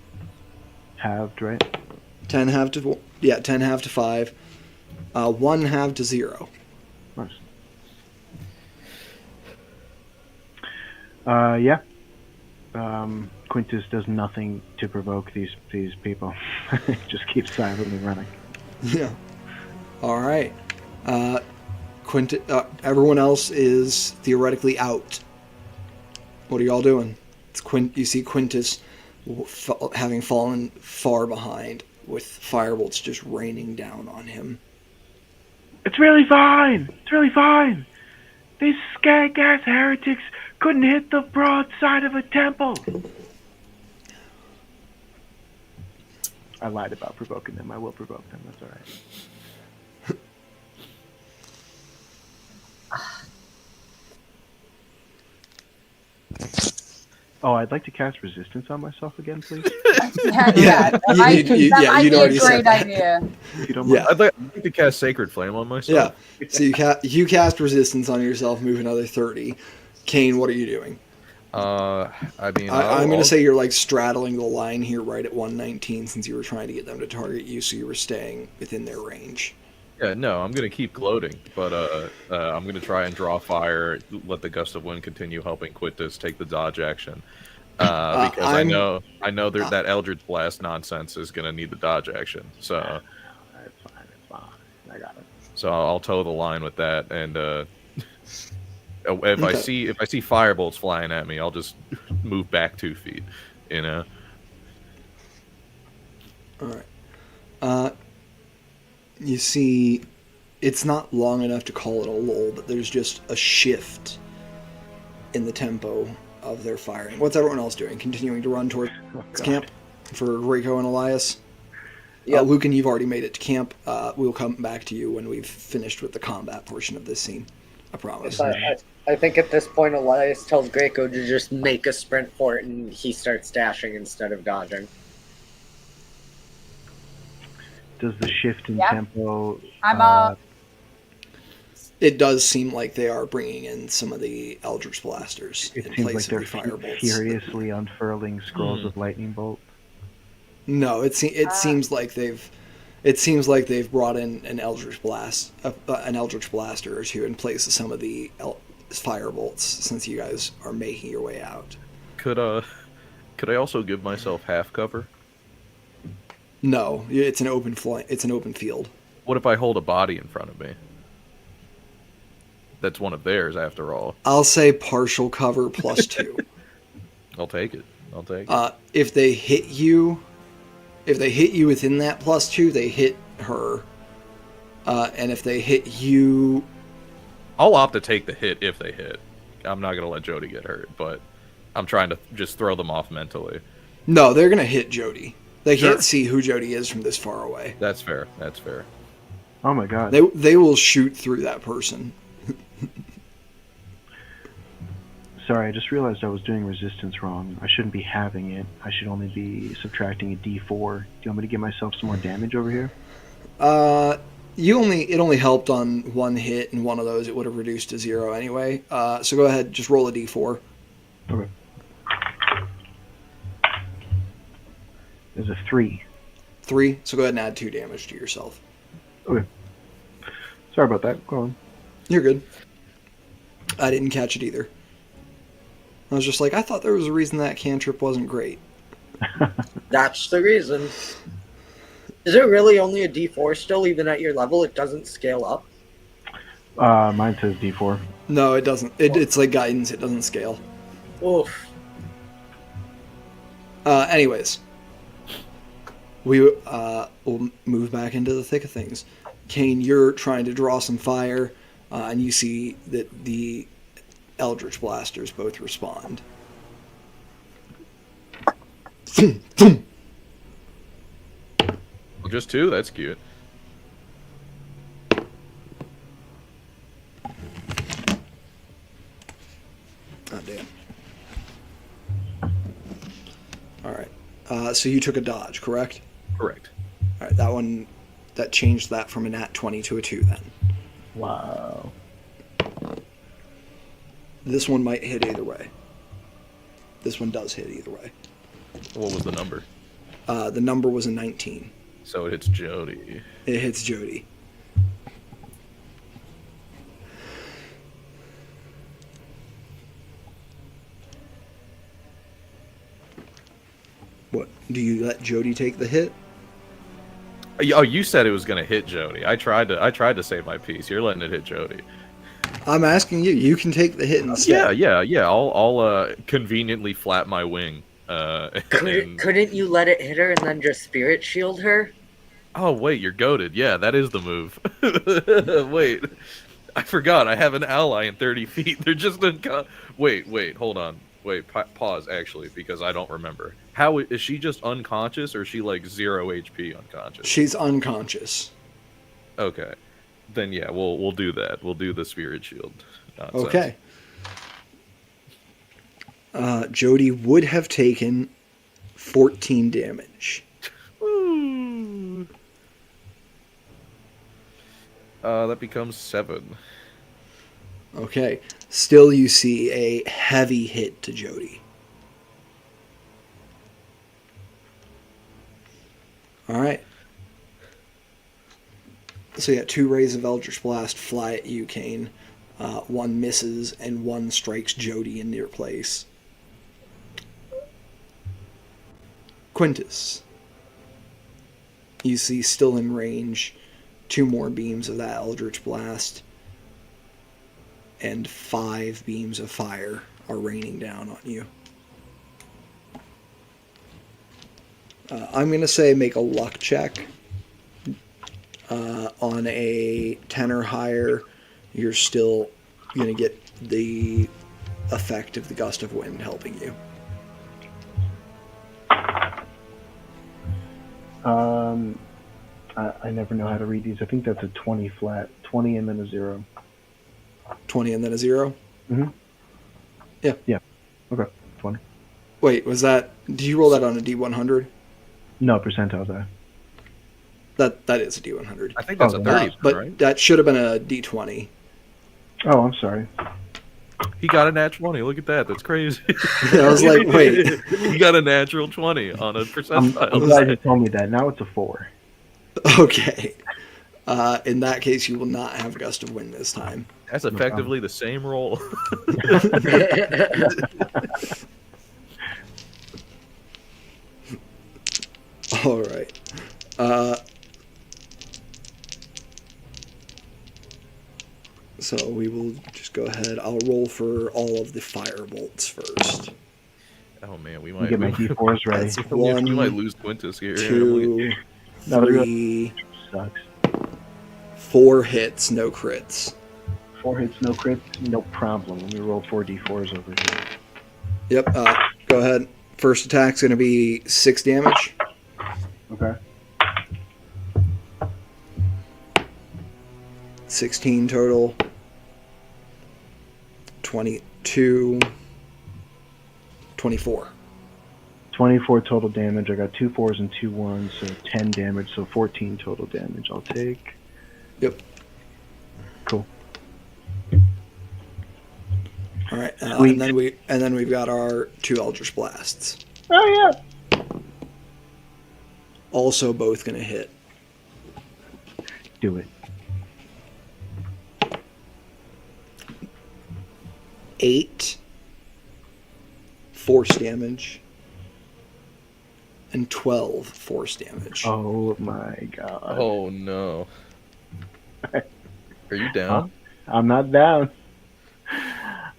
Halved, right? 10 half to 10 half to 5. 1 half to 0. Nice. Yeah. Quintus does nothing to provoke these people. Just keeps silently running. Yeah. All right. Everyone else is theoretically out. What are y'all doing? You see Quintus having fallen far behind, with firebolts just raining down on him. It's really fine. It's really fine. These skag-ass heretics couldn't hit the broad side of a temple. I lied about provoking them. I will provoke them. That's all right. Oh, I'd like to cast resistance on myself again, please. That might be a great idea. If you don't Yeah. mind. I'd like to cast Sacred Flame on myself. Yeah. So you cast resistance on yourself, move another 30. Kane, what are you doing? I mean, I'm going to say you're like straddling the line here right at 119 since you were trying to get them to target you, so you were staying within their range. Yeah, no, I'm gonna keep gloating, but I'm gonna try and draw fire, let the gust of wind continue helping Quintus take the dodge action, because I know that Eldritch Blast nonsense is gonna need the dodge action. So It's fine. I got it. So I'll toe the line with that, and if I see firebolts flying at me, I'll just move back 2 feet. You know. All right. You see, it's not long enough to call it a lull, but there's just a shift in the tempo of their firing. What's everyone else doing? Continuing to run towards camp for Rico and Elias? Yeah. Lucan, you've already made it to camp. We'll come back to you when we've finished with the combat portion of this scene. I promise. I think at this point Elias tells Greco to just make a sprint for it, and he starts dashing instead of dodging. Does the shift in Yeah. tempo? I'm It does seem like they are bringing in some of the Eldritch Blasters It in seems like place they're of the Firebolts. furiously unfurling scrolls of lightning bolt. No, it seems like they've brought in an Eldritch Blaster or two in place of some of the Firebolts since you guys are making your way out. Could I also give myself half cover? No, it's an open field. What if I hold a body in front of me? That's one of theirs, after all. I'll say partial cover plus 2. I'll take it. If they hit you within that plus 2, they hit her. And if they hit you, I'll opt to take the hit if they hit. I'm not gonna let Jody get hurt, but I'm trying to just throw them off mentally. no, they're gonna hit Jody. They Sure. can't see who Jody is from this far away. That's fair. Oh my god. They will shoot through that person. Sorry, I just realized I was doing resistance wrong. I shouldn't be having it. I should only be subtracting a d4. Do you want me to give myself some more damage over here? It only helped on one hit, and one of those it would have reduced to 0 anyway. So go ahead, just roll a d4. Okay. There's a 3. 3. So go ahead and add 2 damage to yourself. Okay. Sorry about that. Go on. You're good. I didn't catch it either. I was just like, I thought there was a reason that cantrip wasn't great. That's the reason. Is it really only a D4 still, even at your level? It doesn't scale up? Mine says D4. No, it doesn't. It's like guidance. It doesn't scale. Oof. Anyways, we'll move back into the thick of things. Kane, you're trying to draw some fire, and you see that the Eldritch Blasters both respond. Well, just two? That's cute. Oh, damn. Alright. So you took a dodge, correct? Correct. Alright, that changed that from a nat 20 to a 2 then. Wow. This one might hit either way. This one does hit either way. What was the number? The number was a 19. So it hits Jody. It hits Jody. What? Do you let Jody take the hit? Oh, you said it was going to hit Jody. I tried to save my piece. You're letting it hit Jody. I'm asking you. You can take the hit instead. Yeah. I'll conveniently flap my wing. Couldn't you let it hit her and then just spirit shield her? Oh wait, you're goated. Yeah, that is the move. Wait, I forgot. I have an ally in 30 feet. They're just Wait, hold on. Wait, pause. Actually, because I don't remember. How is she just unconscious, or is she like 0 HP unconscious? She's unconscious. Okay, then yeah, we'll do that. We'll do the spirit shield nonsense. Okay. Jody would have taken 14 damage. Woo. That becomes 7. Okay. Still, you see a heavy hit to Jody. All right. So yeah, 2 rays of Eldritch Blast fly at you, Kane. One misses, and one strikes Jody in your place. Quintus. You see, still in range, 2 more beams of that Eldritch Blast, and 5 beams of fire are raining down on you. I'm going to say make a luck check. On a 10 or higher, you're still going to get the effect of the gust of wind helping you. I never know how to read these. I think that's a 20 flat. 20 and then a 0. 20 and then a 0? Mm-hmm. Yeah. Okay, 20. Wait, was that... Did you roll that on a D100? No, percentile die. That is a D100. I think that's a 30, but right? that should have been a D20. Oh, I'm sorry. He got a nat 20. Look at that. That's crazy. I was like, wait. He got a natural 20 on a percentile. I'm glad you told me that. Now it's a 4. Okay. In that case, you will not have a gust of wind this time. That's effectively the same roll. All right. So we will just go ahead. I'll roll for all of the fire bolts first. Oh man, we You might get my D4s ready. That's we 1, might lose Quintus here. 2, No, 3, Sucks. 4 hits, no crits. 4 hits, no crits, no problem. Let me roll 4 D4s over here. Yep. Go ahead. First attack's going to be 6 damage. Okay. 16 total. 22. 24. 24 total damage. I got 2 4s and 2 1s, so 10 damage, so 14 total damage. I'll take. Yep. Cool. All right. Sweet. And then we've got our 2 Eldritch Blasts. Oh yeah. Also both going to hit. Do it. 8 force damage and 12 force damage. Oh my god. Oh no. Are you down? I'm not down.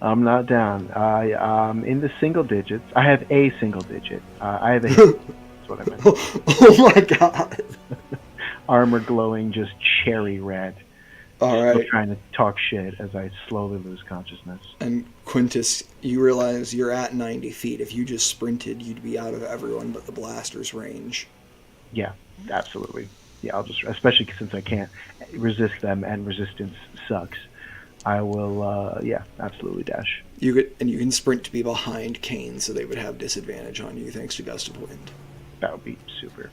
I'm not down. I'm in the single digits. I have a single digit. I have a hit. That's what I meant. Oh my god. Armor glowing just cherry red. All Still right. trying to talk shit as I slowly lose consciousness. And Quintus, you realize you're at 90 feet. If you just sprinted, you'd be out of everyone but the blaster's range. Yeah, absolutely. Yeah, I'll just, especially since I can't resist them and resistance sucks. I will, yeah, absolutely dash. You can sprint to be behind Kane, so they would have disadvantage on you thanks to Gust of Wind. That would be super.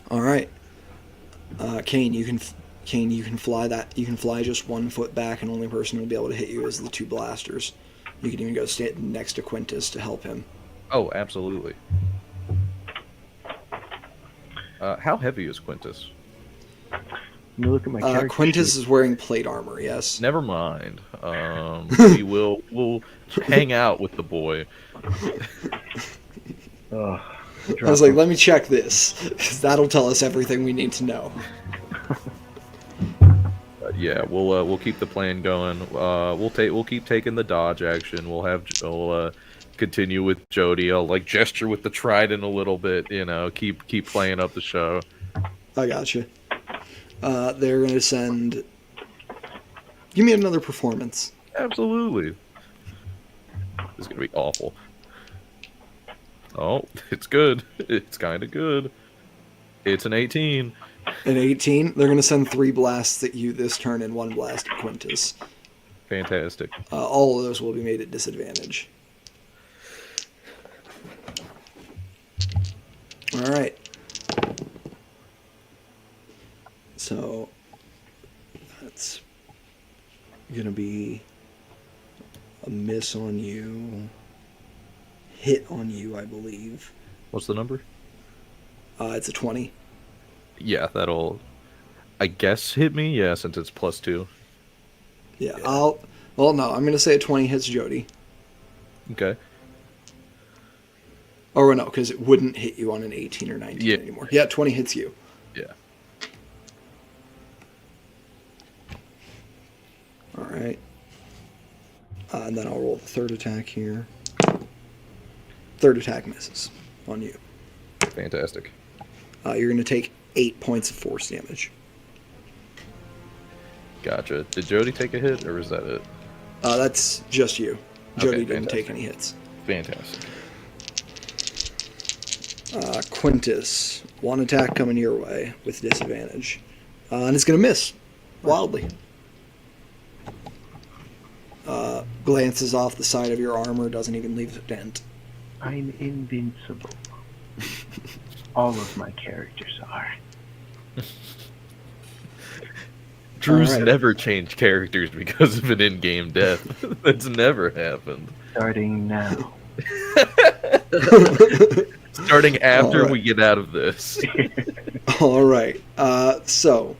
All right, Kane, you can fly that. You can fly just 1 foot back, and only person who'll be able to hit you is the 2 blasters. You can even go stand next to Quintus to help him. Oh, absolutely. How heavy is Quintus? Let me look at my character Quintus sheet. is wearing plate armor. Yes. Never mind. We'll hang out with the boy. Ugh, I was like, let me check this, because that'll tell us everything we need to know. Yeah, we'll keep the plan going. We'll keep taking the dodge action. We'll continue with Jody. I'll like gesture with the trident a little bit. Keep playing up the show. I gotcha. They're gonna send. Give me another performance. Absolutely. This is gonna be awful. Oh, it's good. It's kind of good. It's an 18. An 18. They're gonna send 3 blasts at you this turn and 1 blast at Quintus. Fantastic. All of those will be made at disadvantage. All right. So that's gonna be a miss on you, hit on you, I believe. What's the number? It's a 20. Yeah, that'll, I guess, hit me. Yeah, since it's +2. Yeah, well, no, I'm gonna say a 20 hits Jody. Okay. Or no, because it wouldn't hit you on an 18 or 19 anymore. Yeah, 20 hits you. Yeah. All right. And then I'll roll the third attack here. Third attack misses on you. Fantastic. You're going to take 8 points of force damage. Gotcha. Did Jody take a hit, or is that it? That's just you. Jody Okay, didn't take fantastic. any hits. Fantastic. Quintus, 1 attack coming your way with disadvantage. And it's going to miss wildly. Glances off the side of your armor, doesn't even leave a dent. I'm invincible. All of my characters are. Drew's Alright. never changed characters because of an in-game death. That's never happened. Starting now. Starting after Alright. we get out of this. All right. So,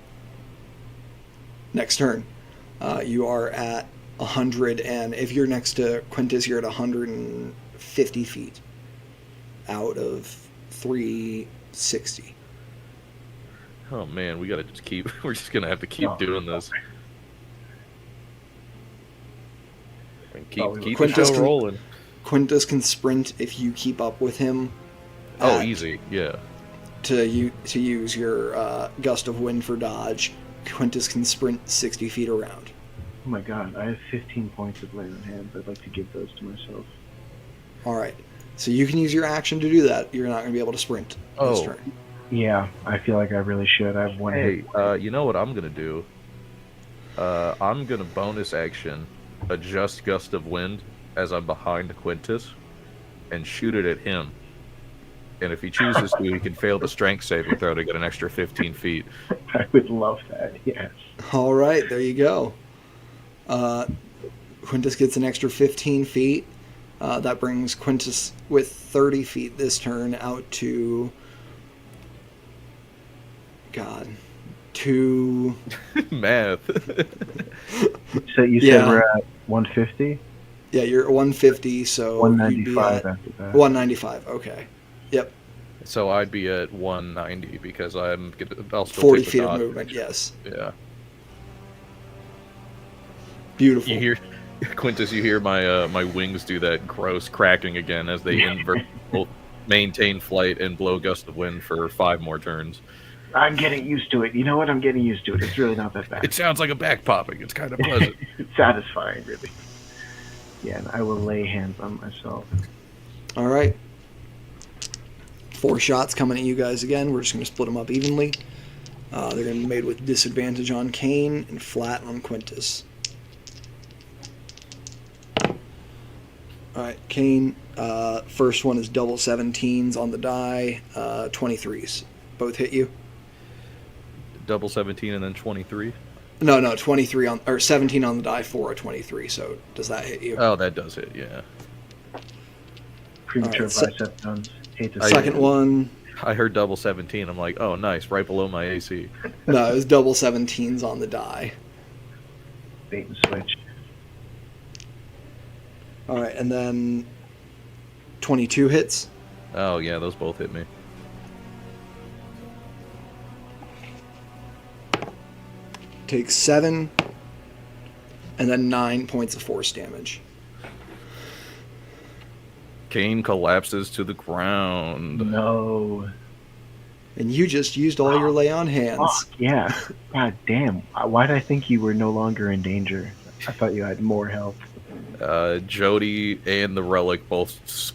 next turn. You are at 100, and if you're next to Quintus, you're at 150 feet out of 360. Oh man, we gotta just keep. We're just gonna have to keep doing this. And keep the Quintus show can- rolling. Quintus can sprint if you keep up with him. Oh, at- easy. Yeah. To use your gust of wind for dodge. Quintus can sprint 60 feet around. Oh my god, I have 15 points of lay on hands. I'd like to give those to myself. All right. So you can use your action to do that. You're not going to be able to sprint this Oh. turn. Yeah, I feel like I really should. I have 1 Hey, hit. you know what I'm gonna do? I'm gonna bonus action, adjust gust of wind as I'm behind Quintus, and shoot it at him. And if he chooses to, he can fail the strength saving throw to get an extra 15 feet. I would love that, yes. All right, there you go. Quintus gets an extra 15 feet. That brings Quintus with 30 feet this turn out to... God. Math. So you said Yeah. we're at 150? Yeah, you're at 150, so you'd be 195 at after that. 195. Okay. Yep. So I'd be at 190 because I'll still 40 take the feet of dodge. movement, yes. Yeah. Beautiful. You hear, Quintus, you hear my wings do that gross cracking again as they invert, both maintain flight and blow gust of wind for 5 more turns. I'm getting used to it. You know what? I'm getting used to it. It's really not that bad. It sounds like a back popping. It's kind of pleasant. It's satisfying, really. Yeah, and I will lay hands on myself. All right. 4 shots coming at you guys again. We're just going to split them up evenly. They're going to be made with disadvantage on Kane and flat on Quintus. All right, Kane. First one is double 17s on the die. 23s. Both hit you. Double 17 and then 23. No, 23 on or 17 on the die for a 23. So does that hit you? Oh, that does hit. Yeah. Premature Alright, bicep guns. Hate to Second one. I heard double 17. I'm like, oh, nice, right below my AC. No, it was double 17s on the die. Bait and switch. All right, and then 22 hits. Oh yeah, those both hit me. Takes 7, and then 9 points of force damage. Kane collapses to the ground. No. And you just used all your lay on hands. Fuck, yeah. God damn. Why did I think you were no longer in danger? I thought you had more health. Jody and the relic both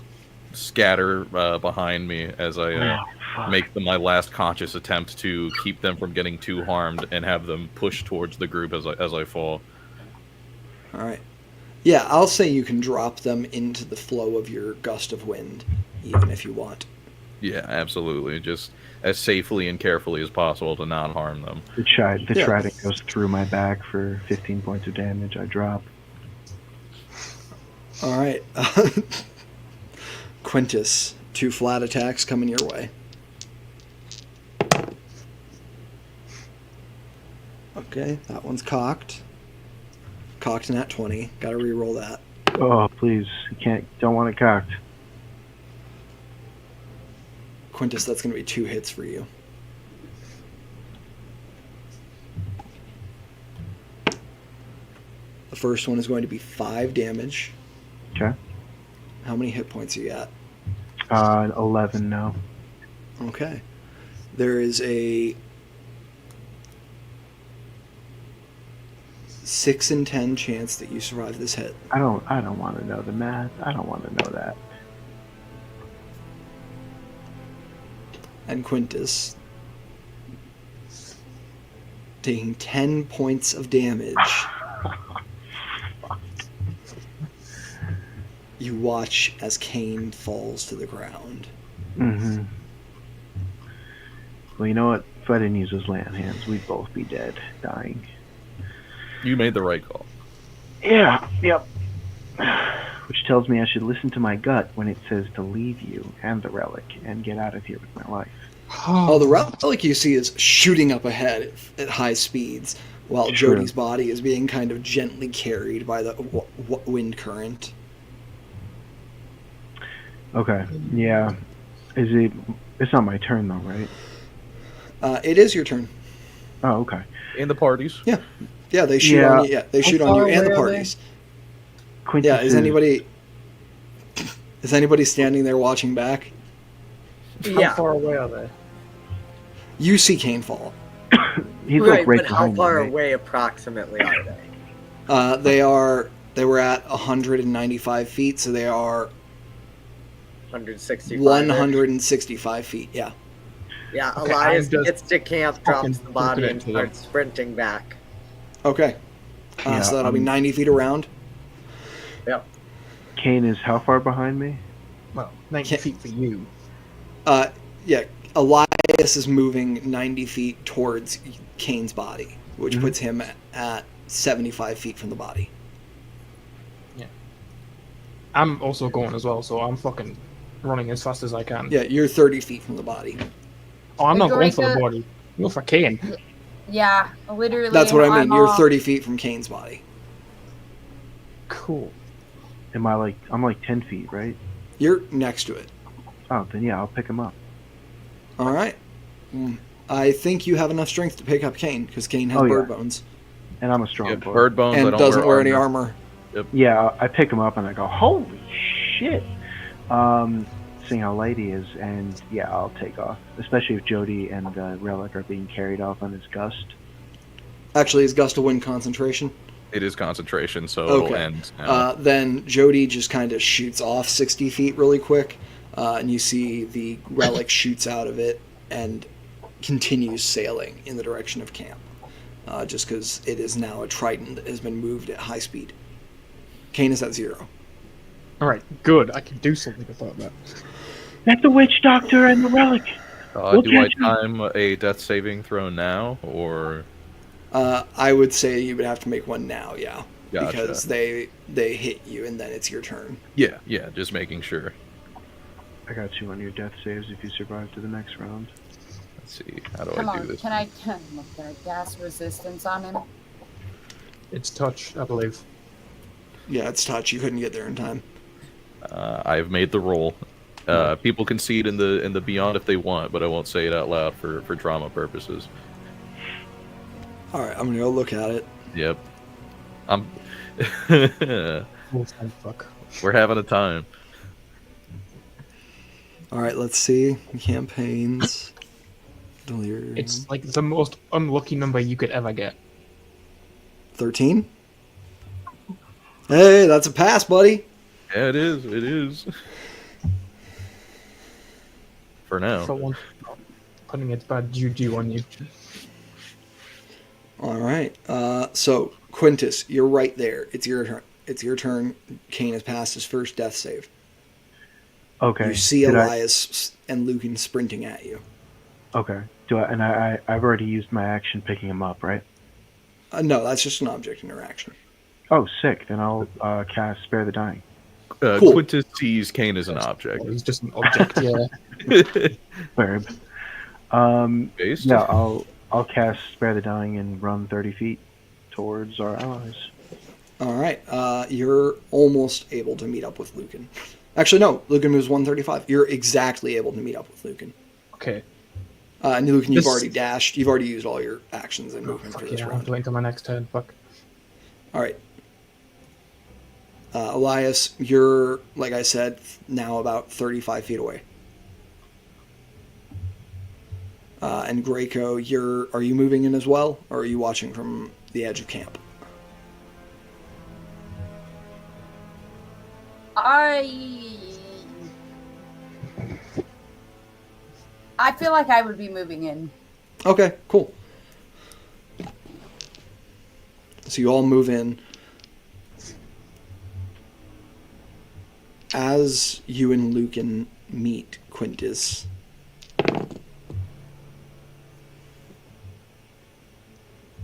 scatter behind me as I Fuck. make my last conscious attempt to keep them from getting too harmed and have them push towards the group as I fall. All right. Yeah, I'll say you can drop them into the flow of your gust of wind, even if you want. Yeah, absolutely. Just as safely and carefully as possible to not harm them. The trident goes through my back for 15 points of damage. I drop. All right. Quintus, 2 flat attacks coming your way. Okay, that one's cocked. Cocked and at 20. Gotta re-roll that. Oh, please. Don't want it cocked. Quintus, that's gonna be 2 hits for you. The first one is going to be 5 damage. Okay. How many hit points are you at? 11 now. Okay. There is a 6 in 10 chance that you survive this hit. I don't want to know the math. I don't want to know that. And Quintus, taking 10 points of damage. You watch as Kane falls to the ground. Mm-hmm. Well, you know what? If I didn't use those lay on hands, we'd both be dead, dying. You made the right call. Yeah, yep. Which tells me I should listen to my gut when it says to leave you and the relic and get out of here with my life. Oh, the relic you see is shooting up ahead at high speeds, while Sure. Jody's body is being kind of gently carried by the wind current. Okay, yeah. It's not my turn though, right? It is your turn. Oh, okay. In the parties. Yeah, they shoot Yeah. on you. Yeah, they shoot on you and the parties. Quintus Yeah, is anybody standing there watching back? Yeah. How far away are they? You see Kane fall. He's right, like right but how behind far me, right? away approximately are they? They were at 195 feet, so they are 165. 165 feet. Yeah. Yeah, Okay, Elias I'm just gets to camp, fucking drops the body, and looking into them. starts sprinting back. Okay. Yeah, So that'll be 90 feet around. Yep. Kane is how far behind me? Well, 90 Can't- feet for you. Yeah, Elias is moving 90 feet towards Kane's body, which puts him at 75 feet from the body. I'm also going as well, so I'm fucking running as fast as I can. Yeah, you're 30 feet from the body. Oh, I'm not going for the Gregor- body. I'm going for Kane. Yeah, literally. That's what I mean. I'm You're all- 30 feet from Kane's body. Cool. Am I like, I'm like 10 feet, right? You're next to it. Oh, then yeah, I'll pick him up. All right. I think you have enough strength to pick up Kane because Kane has Oh, yeah. bird bones And I'm a strong Yeah, boy. bird bones. I and don't doesn't wear any armor. armor. Yeah, I pick him up and I go, holy shit! Seeing how light he is, and yeah, I'll take off. Especially if Jody and Relic are being carried off on his gust. Actually, his gust of wind concentration. It is concentration, so it'll Okay. end now. Then Jody just kind of shoots off 60 feet really quick, and you see the relic shoots out of it and continues sailing in the direction of camp, just because it is now a trident that has been moved at high speed. Kane is at 0. All right, good. I can do something about that. That's the witch doctor and the relic. We'll Do I catch him. time a death saving throw now, or I would say you would have to make one now, yeah, Gotcha. because they hit you and then it's your turn. yeah, just making sure. I got you on your death saves if you survive to the next round. Let's see, how do Come I do on, this? can I cast resistance on him? It's touch, I believe. Yeah, it's touch. You couldn't get there in time. I've made the roll. People can see it in the beyond if they want, but I won't say it out loud for drama purposes. All right, I'm gonna go look at it. Yep. I'm. Oh, fuck. We're having a time. All right, let's see campaigns. Delirium. It's like the most unlucky number you could ever get. 13. Hey, that's a pass, buddy. Yeah, it is. It is. For now. For once, putting its bad juju on you. All right. So Quintus, you're right there. It's your turn. It's your turn. Kane has passed his first death save. Okay. You see Did Elias and Lucan sprinting at you. Okay. Do I? And I've already used my action picking him up, right? No, that's just an object interaction. Oh, sick. Then I'll cast Spare the Dying. Cool. Quintus sees Kane as an object. He's just an object, yeah. Verb. Based? Yeah, I'll cast Spare the Dying and run 30 feet towards our allies. All right. You're almost able to meet up with Lucan. Actually, no. Lucan moves 135. You're exactly able to meet up with Lucan. Okay. And Lucan, you've This- already dashed. You've already used all your actions and movement Fuck for this yeah, I have round. to wait until my next turn. Fuck. All right. Elias, you're, like I said, now about 35 feet away. And Graco, are you moving in as well, or are you watching from the edge of camp? I feel like I would be moving in. Okay, cool. So you all move in. As you and Lucan meet Quintus,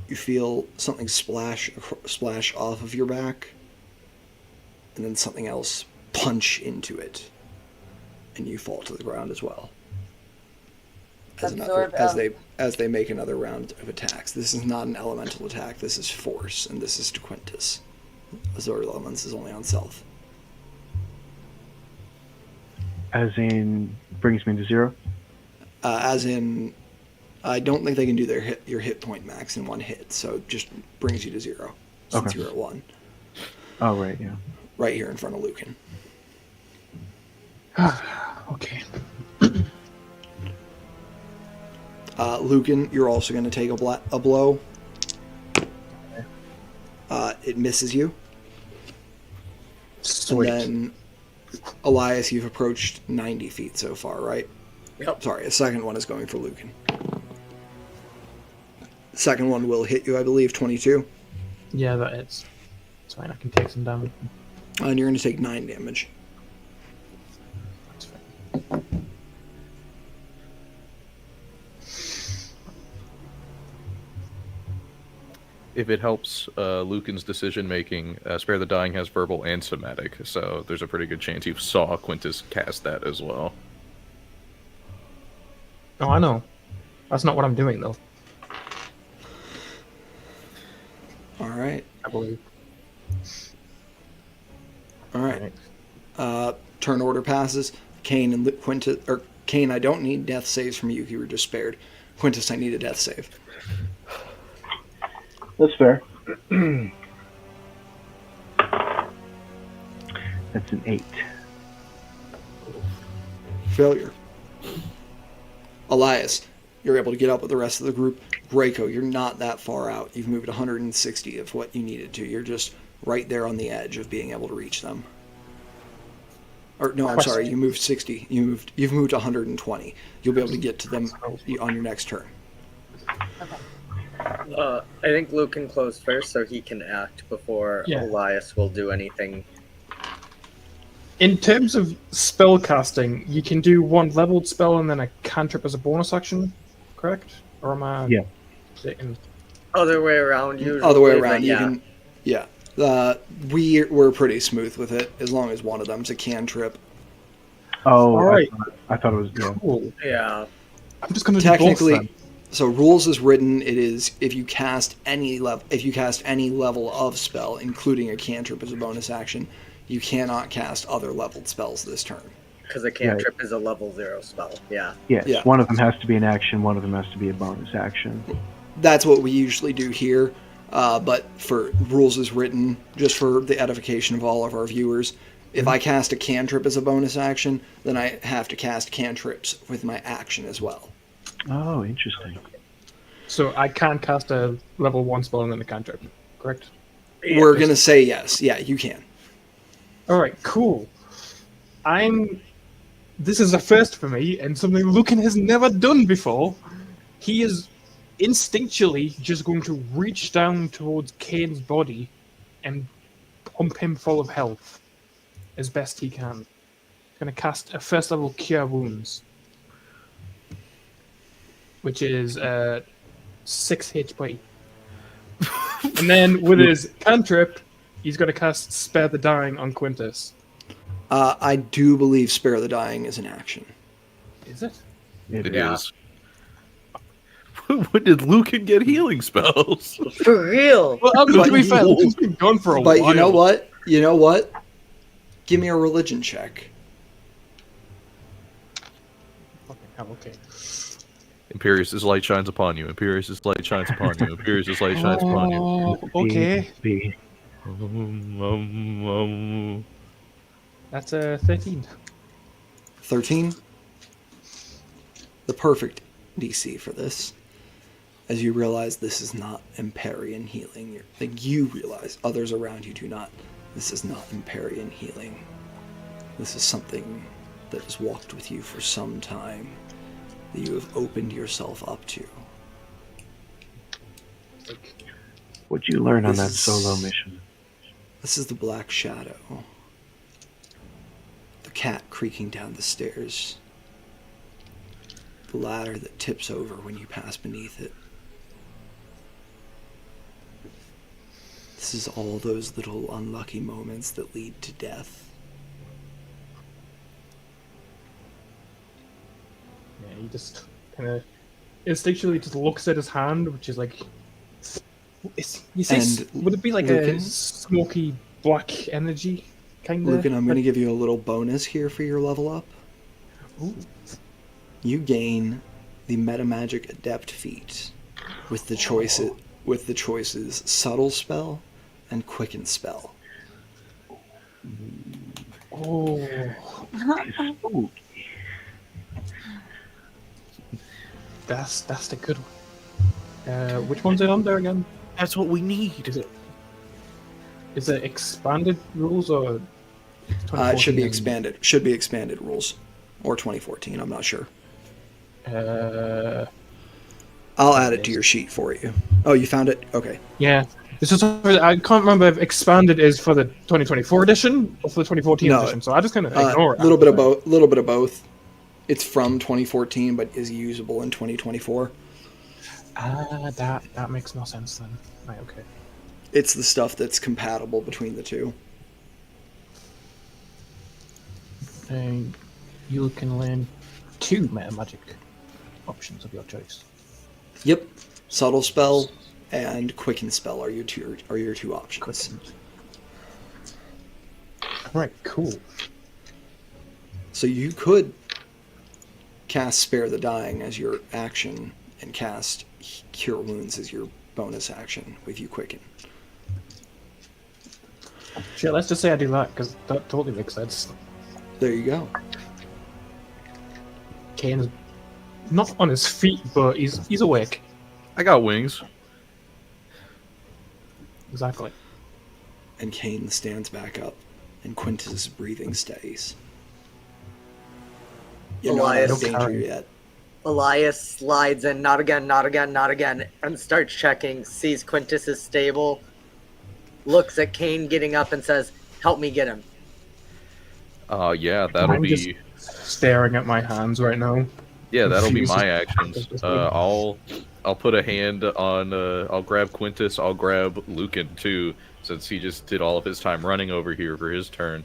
you feel something splash off of your back, and then something else punch into it, and you fall to the ground as well. Absorb, As they make another round of attacks. This is not an elemental attack. This is force, and this is to Quintus. Absorb elements is only on self. As in, brings me to 0? As in, I don't think they can do your hit point max in one hit, so just brings you to 0 since Okay. you're at 1. Oh, right, yeah. Right here in front of Lucan. Okay. Lucan, you're also going to take a blow. It misses you. Sweet. And then, Elias, you've approached 90 feet so far, right? Yep. Sorry, a second one is going for Lucan. The second one will hit you, I believe, 22. Yeah, that is. It's fine, I can take some damage. And you're going to take 9 damage. That's fine. If it helps Lucan's decision making, Spare the Dying has verbal and somatic, so there's a pretty good chance you saw Quintus cast that as well. Oh, I know. That's not what I'm doing, though, All right. I believe. All right. Turn order passes. Kane and Quintus, or Kane, I don't need death saves from you. You were just spared. Quintus, I need a death save. That's fair. That's an 8. Failure. Elias, you're able to get up with the rest of the group. Reiko, you're not that far out. You've moved 160 of what you needed to. You're just right there on the edge of being able to reach them. Or no, I'm sorry. You moved 60. You've moved 120. You'll be able to get to them on your next turn. I think Luke can close first so he can act before Elias will do anything. In terms of spell casting, you can do one leveled spell and then a cantrip as a bonus action, correct? Or am I? Yeah. Other way around, usually. Other way around. You can. Yeah. We're pretty smooth with it as long as one of them's a cantrip. Oh, all right. I thought it was cool. Yeah. I'm just going to technically. Do both, then. So rules is written. It is if you cast any level of spell, including a cantrip as a bonus action, you cannot cast other leveled spells this turn. Because a cantrip is a level 0 spell. Yeah. Yes. Yeah. One of them has to be an action. One of them has to be a bonus action. That's what we usually do here. But for rules is written, just for the edification of all of our viewers, if I cast a cantrip as a bonus action, then I have to cast cantrips with my action as well. Oh, interesting. So I can cast a level 1 spell and then a cantrip, correct? Yeah. We're going to say yes. Yeah, you can. All right, cool. This is a first for me, and something Lucan has never done before. He is instinctually just going to reach down towards Kane's body and pump him full of health as best he can. He's going to cast a first level Cure Wounds, which is 6 HP. And then with his cantrip, he's going to cast Spare the Dying on Quintus. I do believe Spare the Dying is an action. Is it? It is. When did Lucan get healing spells? For real? Well, I'm going to be fair. Lucan's been gone for a while. But you know what? Give me a religion check. Fucking hell, okay. Imperius' light shines upon you. Imperius' light shines upon you. Imperius' light shines upon you. Oh, okay. B. That's a 13. 13? The perfect DC for this. As you realize this is not Empyrean healing. You realize, others around you do not. This is not Empyrean healing. This is something that has walked with you for some time, that you have opened yourself up to. What'd you learn on This that is- solo mission? This is the Black Shadow. The cat creaking down the stairs. The ladder that tips over when you pass beneath it. This is all those little unlucky moments that lead to death. Yeah, he just kind of instinctually just looks at his hand, which is like... would it be like Lucan? a smoky black energy, kind of? Lucan, I'm going to give you a little bonus here for your level up. Ooh. You gain the Metamagic Adept feat with the choices Subtle Spell and Quicken Spell. Oh. Ooh, That's the good one. Which one's it under again? That's what we need. Is it expanded rules or? It should be 2014? expanded. Should be expanded rules, or 2014. I'm not sure. I'll add it to your sheet for you. Oh, you found it? Okay. Yeah. This is. I can't remember if expanded is for the 2024 edition or for the 2014 No, edition. So I just kind of ignore it. A little bit of both. Little bit of both. It's from 2014, but is usable in 2024. That makes no sense then. Right, okay. It's the stuff that's compatible between the two. You can learn 2 meta magic options of your choice. Yep. Subtle Spell and Quicken Spell are your two options. Right, cool. So you could cast Spare the Dying as your action and cast Cure Wounds as your bonus action with you quicken. Shit, let's just say I do that, because that totally makes sense. There you go. Kane's not on his feet, but he's awake. I got wings. Exactly. And Kane stands back up, and Quintus' breathing steadies. You're not out of Elias. danger yet. Elias slides in, not again, not again, not again, and starts checking, sees Quintus is stable, looks at Kane getting up and says, help me get him. Yeah, that'll I'm be... just staring at my hands right now. Yeah, that'll be Confused. my actions. I'll put a hand on. I'll grab Quintus. I'll grab Lucan too, since he just did all of his time running over here for his turn.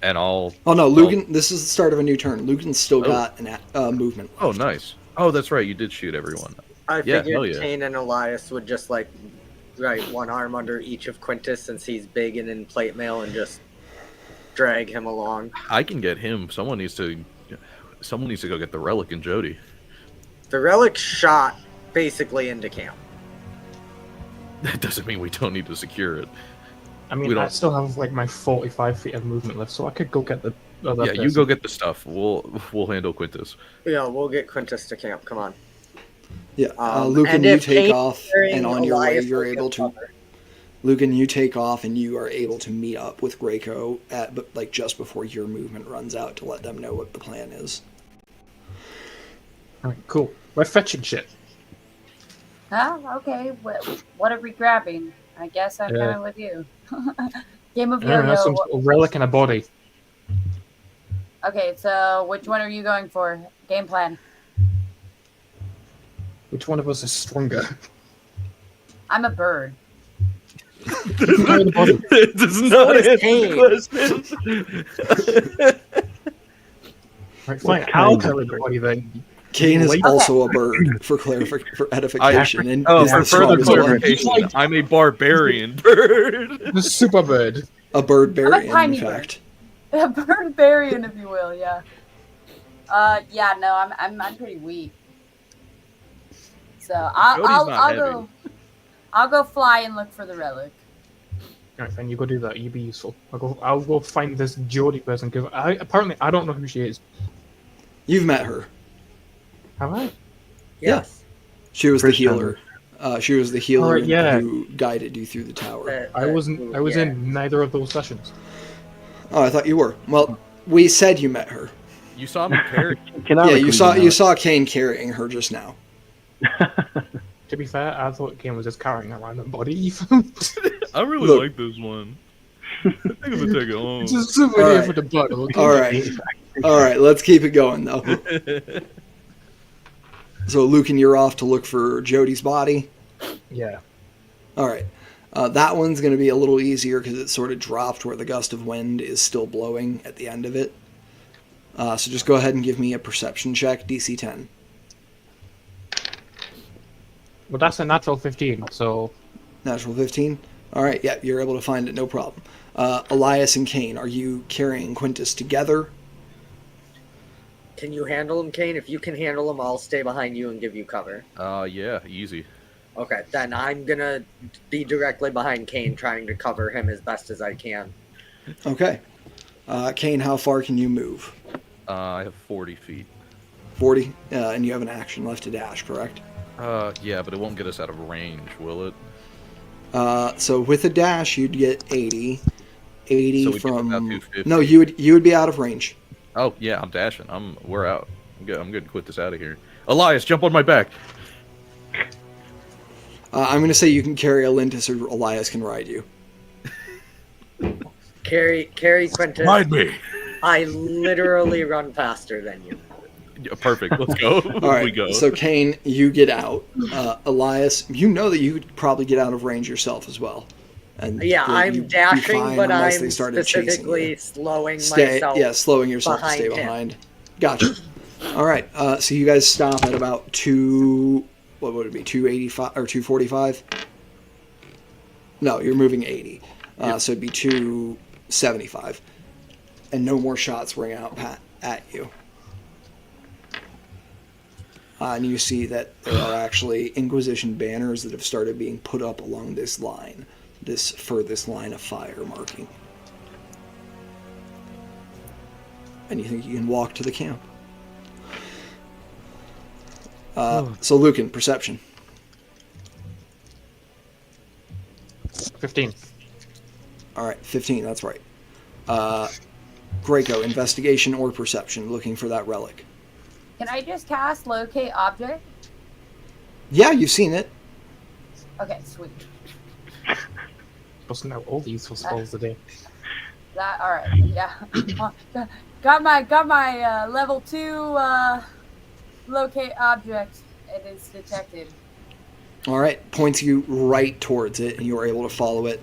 And I'll. Oh no, Lucan! This is the start of a new turn. Lucan's still Oh. got an movement. Oh, nice. Oh, that's right. You did shoot everyone. I Yeah, hell figured yeah. Kane and Elias would just one arm under each of Quintus since he's big and in plate mail and just drag him along. I can get him. Someone needs to go get the relic and Jody. The relic shot basically into camp. That doesn't mean we don't need to secure it. I We mean, I don't- still have like my 45 feet of movement left, so I could go get the other Yeah, you person. go get the stuff. We'll handle Quintus. Yeah, we'll get Quintus to camp. Come on. Yeah, And Lucan, you if take Kane's off, carrying and on your way, Elias, you're we'll able get to. cover. Lucan, you take off, and you are able to meet up with Graco but just before your movement runs out to let them know what the plan is. Alright, cool. We're fetching shit. Oh, okay. What are we grabbing? I guess I'm Yeah. coming with you. Game of I don't know, some yo-yo. sort of relic in a body. Okay, so which one are you going for? Game plan. Which one of us is stronger? I'm a bird. Carry the body. It does not is answer Kane. the question. Right, fine. What I'll kind? carry the body then. Kane is Like- also a bird for edification, and Oh, is for the further strongest one. clarification, I'm a barbarian bird. The super bird. A birdbarian, tiny in bird. fact. A birdbarian, if you will. Yeah. Yeah. No, I'm pretty weak. So Jody's not I'll go fly and look for the relic. Alright, then you go do that. You be useful. I'll go find this Geordie person because apparently I don't know who she is. You've met her. Have I? Yes. She was the First time. healer. She was the healer Alright, yeah. who guided you through the tower. I wasn't. I was in neither of those sessions. Oh, I thought you were. Well, we said you met her. You saw me carry. Yeah, you saw Kane carrying her just now. To be fair, I thought Kane was just carrying a random body. I really Look. like this one. I think I'm gonna take it home. It's a souvenir Alright. for the bottle. Okay? All right, let's keep it going though. So, Lucan, you're off to look for Jody's body. Yeah. All right. That one's going to be a little easier because it sort of dropped where the gust of wind is still blowing at the end of it. So just go ahead and give me a perception check, DC 10. Well, that's a natural 15. So Natural 15. All right, yeah, you're able to find it, no problem. Elias and Kane, are you carrying Quintus together? Can you handle him, Kane? If you can handle him, I'll stay behind you and give you cover. Yeah, easy. Okay, then I'm gonna be directly behind Kane, trying to cover him as best as I can. Okay. Kane, how far can you move? I have 40 feet. 40, and you have an action left to dash, correct? Yeah, but it won't get us out of range, will it? So with a dash, you'd get 80. 80 So we'd get from... about 250. No, you would be out of range. Oh yeah, I'm dashing. We're out. I'm good to quit this out of here. Elias, jump on my back. I'm going to say you can carry Alintus or Elias can ride you. Carry Quintus. Ride me. I literally run faster than you. Yeah, perfect. Let's go. All right, We go. so Kane, you get out. Elias, you know that you could probably get out of range yourself as well. And Yeah, you'd I'm be dashing, fine but unless I'm they started chasing specifically you. slowing Stay, myself. yeah, slowing yourself to stay behind him. behind. Gotcha. All right, so you guys stop at about what would it be, 285 or 245? No, you're moving 80. Yep. So it'd be 275. and no more shots ring out at you. And you see that there are actually Inquisition banners that have started being put up along this line, this furthest line of fire marking. And you think you can walk to the camp. So Lucan, perception. 15. All right, 15, that's right. Greco, investigation or perception, looking for that relic. Can I just cast locate object? Yeah, you've seen it. Okay, sweet. Supposed to know all the useful spells today. That all right? Yeah. got my level 2 locate object. It is detected. All right, points you right towards it, and you are able to follow it.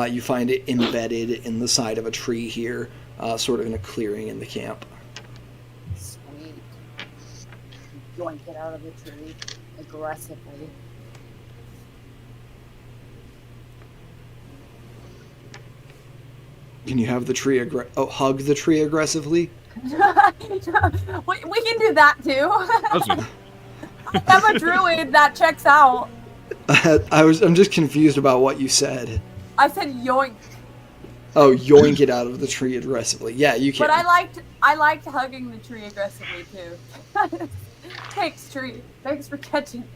You find it embedded in the side of a tree here, sort of in a clearing in the camp. Sweet. Yoink it out of the tree aggressively. Can you have the tree hug the tree aggressively? we can do that too. Cousin, I'm a druid. That checks out. I'm just confused about what you said. I said yoink. Oh, yoink it out of the tree aggressively. Yeah, you can. But I liked hugging the tree aggressively too. Thanks, tree. Thanks for catching me.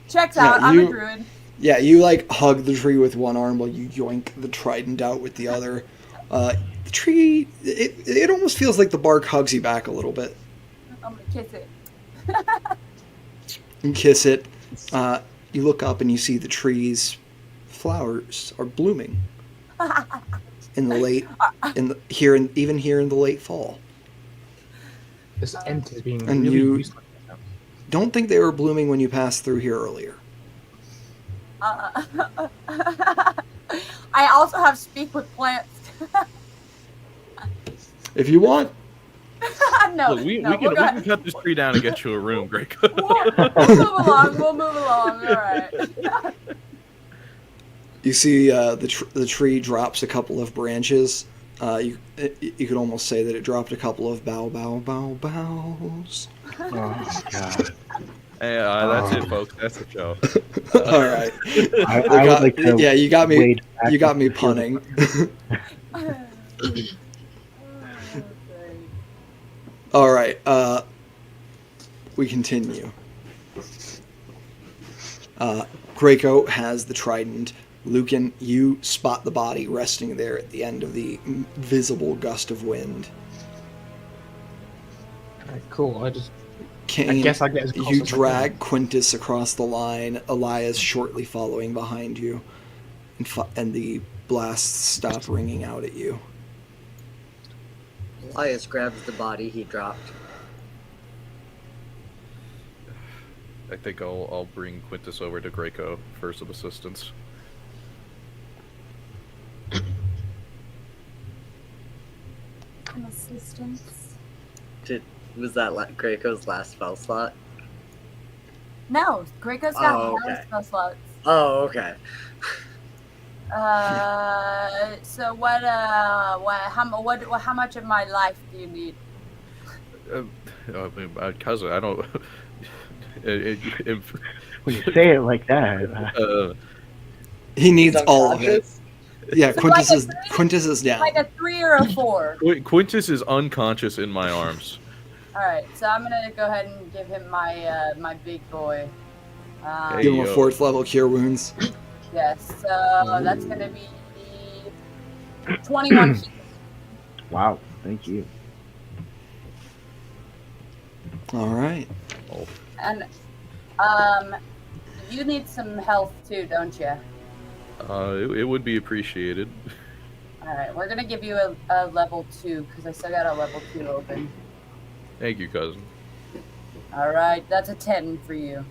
Checks out. I'm a druid. Yeah, you like hug the tree with one arm while you yoink the trident out with the other. The tree, it almost feels like the bark hugs you back a little bit. I'm gonna kiss it. You kiss it. You look up and you see the tree's flowers are blooming in the late, even here in the late fall. This ent is being And really you- useless. Don't think they were blooming when you passed through here earlier. I also have speak with plants. If you want. no, look, we no, can cut this tree down and get you a room, Greg. We'll move along. We'll move along. All right. You see the tree drops a couple of branches. You could almost say that it dropped a couple of bows. Oh god. Hey, that's it, folks. That's the show. All right. I would like to. Yeah, you got me. wade back You got me into the field. punning. All right. We continue. Greco has the trident. Lucan, you spot the body resting there at the end of the visible gust of wind. Alright, cool. I Kane, guess I get as close you as I drag Quintus across the line. Elias shortly following behind you, and the blasts stop ringing out at you. Elias grabs the body he dropped. I think I'll bring Quintus over to Greco for some assistance. An assistance. Was that Greco's last spell slot? No, Greco's got Oh, hella okay. spell slots. Oh, okay. So how much of my life do you need? Cousin, I don't. When you say it like that, He needs He's all of it. unconscious? Yeah, So Quintus is down. Like a 3 or a 4. Quintus is unconscious in my arms. All right, so I'm gonna go ahead and give him my my big boy. Hey. Give him a yo. 4th level cure wounds. Yes, so that's gonna be 21. wow, thank you. All right. And you need some health too, don't you? It would be appreciated. All right, we're gonna give you a level 2 because I still got a level 2 open. Thank you, cousin. All right, that's a 10 for you.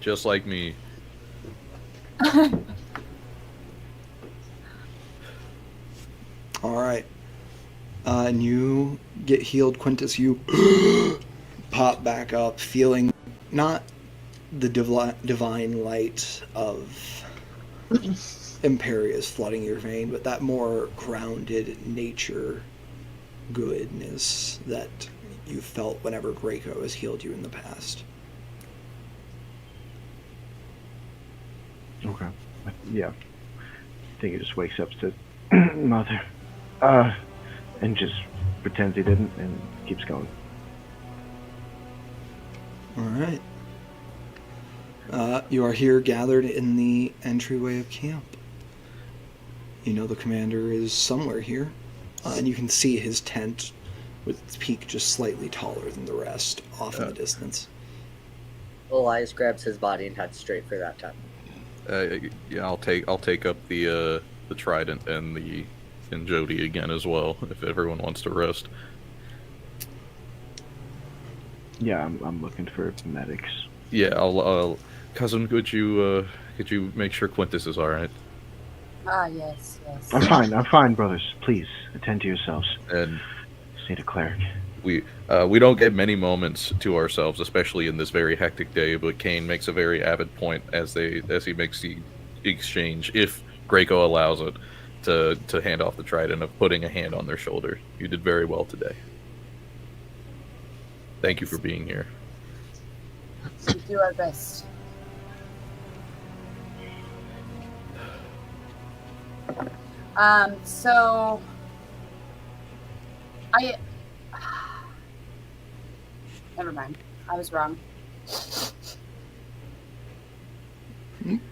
Just like me. All right. And you get healed, Quintus. You pop back up, feeling not the divine light of imperious flooding your vein, but that more grounded nature goodness that you felt whenever Graco has healed you in the past. Okay. Yeah. I think he just wakes up to Mother. And just pretends he didn't and keeps going. All right. You are here gathered in the entryway of camp. You know the commander is somewhere here, and you can see his tent with its peak just slightly taller than the rest off in the distance. Elias grabs his body and heads straight for that tent. Yeah, I'll take up the trident and Jody again as well if everyone wants to rest. Yeah, I'm looking for medics. Yeah, I'll cousin, could you make sure Quintus is all right? Yes. I'm fine, brothers. Please attend to yourselves. And Just need a cleric. we don't get many moments to ourselves, especially in this very hectic day. But Kane makes a very avid point as he makes the exchange, if Graco allows it, to hand off the trident, of putting a hand on their shoulder. You did very well today. Thank you for being here. We do our best. So never mind. I was wrong.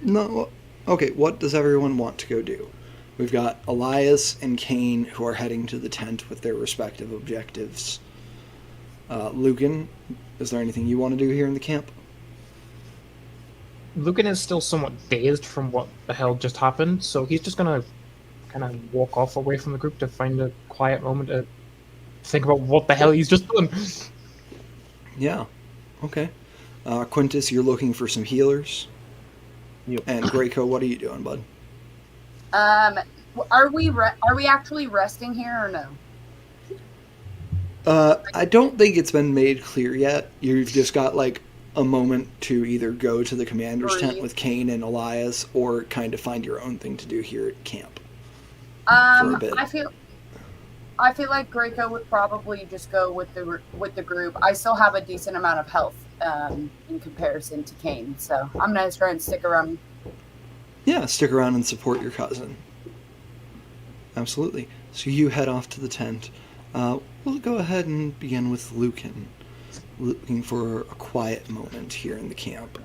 No, okay, what does everyone want to go do? We've got Elias and Kane who are heading to the tent with their respective objectives. Lucan, is there anything you want to do here in the camp? Lucan is still somewhat dazed from what the hell just happened, so he's just gonna kind of walk off away from the group to find a quiet moment to think about what the hell he's just done. Yeah, okay. Quintus, you're looking for some healers. Yep. And Graco, what are you doing, bud? Are we actually resting here or no? I don't think it's been made clear yet. You've just got like a moment to either go to the commander's tent with Kane and Elias, or kind of find your own thing to do here at camp. For a bit. I feel like Graco would probably just go with the group. I still have a decent amount of health in comparison to Kane, so I'm gonna try and stick around. Yeah, stick around and support your cousin. Absolutely. So you head off to the tent. We'll go ahead and begin with Lucan, looking for a quiet moment here in the camp.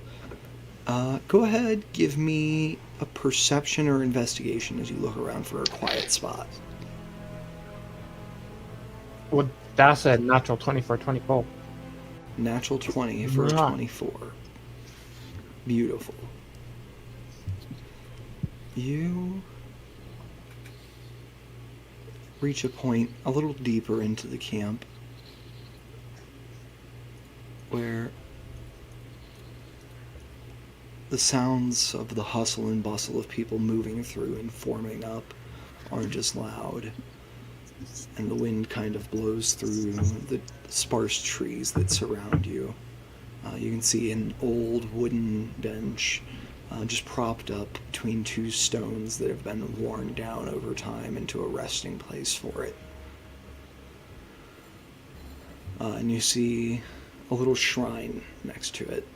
Go ahead, give me a perception or investigation as you look around for a quiet spot. Well, that's a natural 20 for 24. Natural 20 for a 24. Beautiful. You reach a point a little deeper into the camp where the sounds of the hustle and bustle of people moving through and forming up aren't as loud, and the wind kind of blows through the sparse trees that surround you. You can see an old wooden bench just propped up between two stones that have been worn down over time into a resting place for it. And you see a little shrine next to it.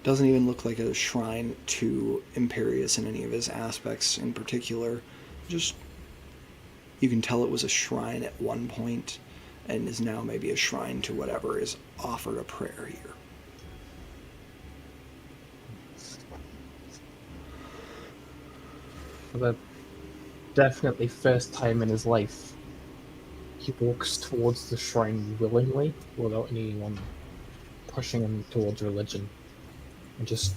Doesn't even look like a shrine to Imperius in any of his aspects in particular. Just, you can tell it was a shrine at one point and is now maybe a shrine to whatever is offered a prayer here. For the definitely first time in his life, he walks towards the shrine willingly, without anyone pushing him towards religion. And just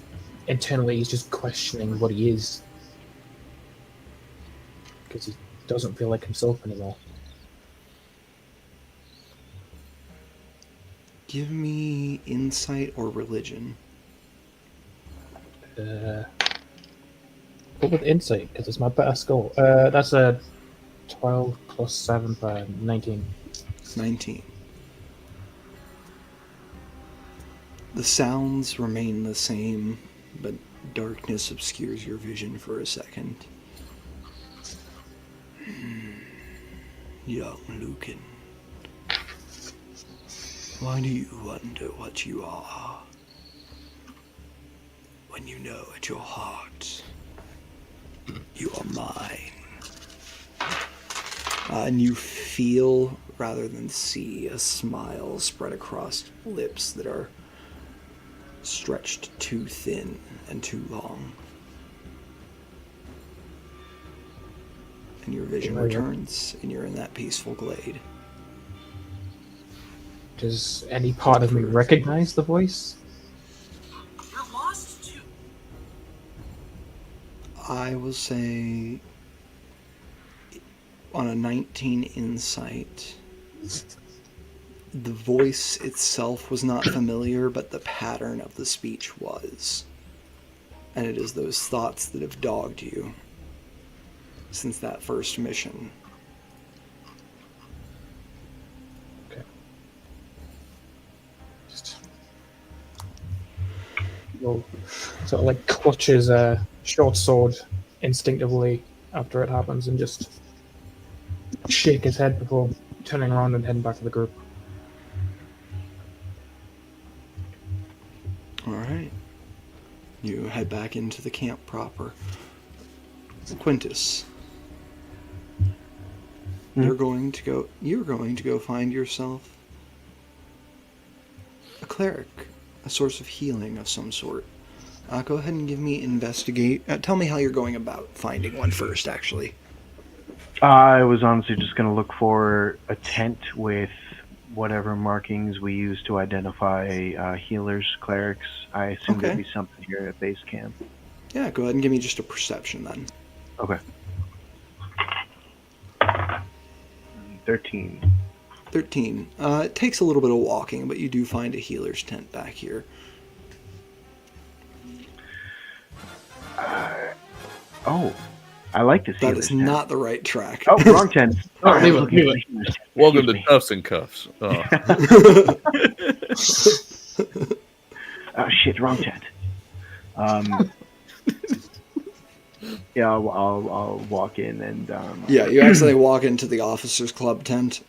internally, he's just questioning what he is, because he doesn't feel like himself anymore. Give me insight or religion. What with insight, because it's my better skill. That's a 12 plus 7 for 19. 19. The sounds remain the same, but darkness obscures your vision for a second. Young Lucan, why do you wonder what you are when you know at your heart you are mine? And you feel, rather than see, a smile spread across lips that are stretched too thin and too long. And your vision returns, and you're in that peaceful glade. Does any part of me recognize the voice? You're lost too. I will say, on a 19 insight, the voice itself was not familiar, but the pattern of the speech was. And it is those thoughts that have dogged you since that first mission. Okay. Just well, sort of like clutches a short sword instinctively after it happens and just shake his head before turning around and heading back to the group. All right. You head back into the camp proper. Quintus, you're going to go find yourself a cleric, a source of healing of some sort. Go ahead and give me investigate. Tell me how you're going about finding one first, actually. I was honestly just going to look for a tent with whatever markings we use to identify healers, clerics. I assume there'd be something here at base camp. Yeah, go ahead and give me just a perception then. Okay. 13. 13. It takes a little bit of walking, but you do find a healer's tent back here. Oh, I like this. That is not the right track. Oh, wrong tent. Oh, leave it. Welcome to Cuffs and Cuffs. Oh. Oh shit, wrong tent. Yeah, I'll walk in and. Yeah, you actually walk into the officers' club tent.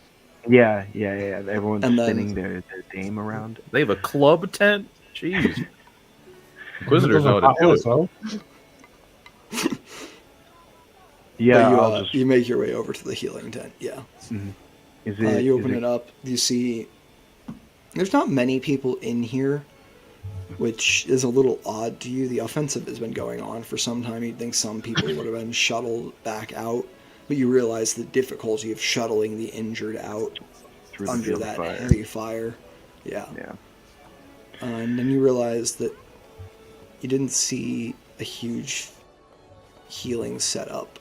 Yeah. Everyone's spinning their dame around. They have a club tent? Jeez. Inquisitors know how to do it. So. Yeah, But you make your way over to the healing tent. Yeah. Mm-hmm. You open it up. You see, there's not many people in here, which is a little odd to you. The offensive has been going on for some time. You'd think some people would have been shuttled back out, but you realize the difficulty of shuttling the injured out through under that heavy fire. Yeah. And then you realize that you didn't see a huge healing setup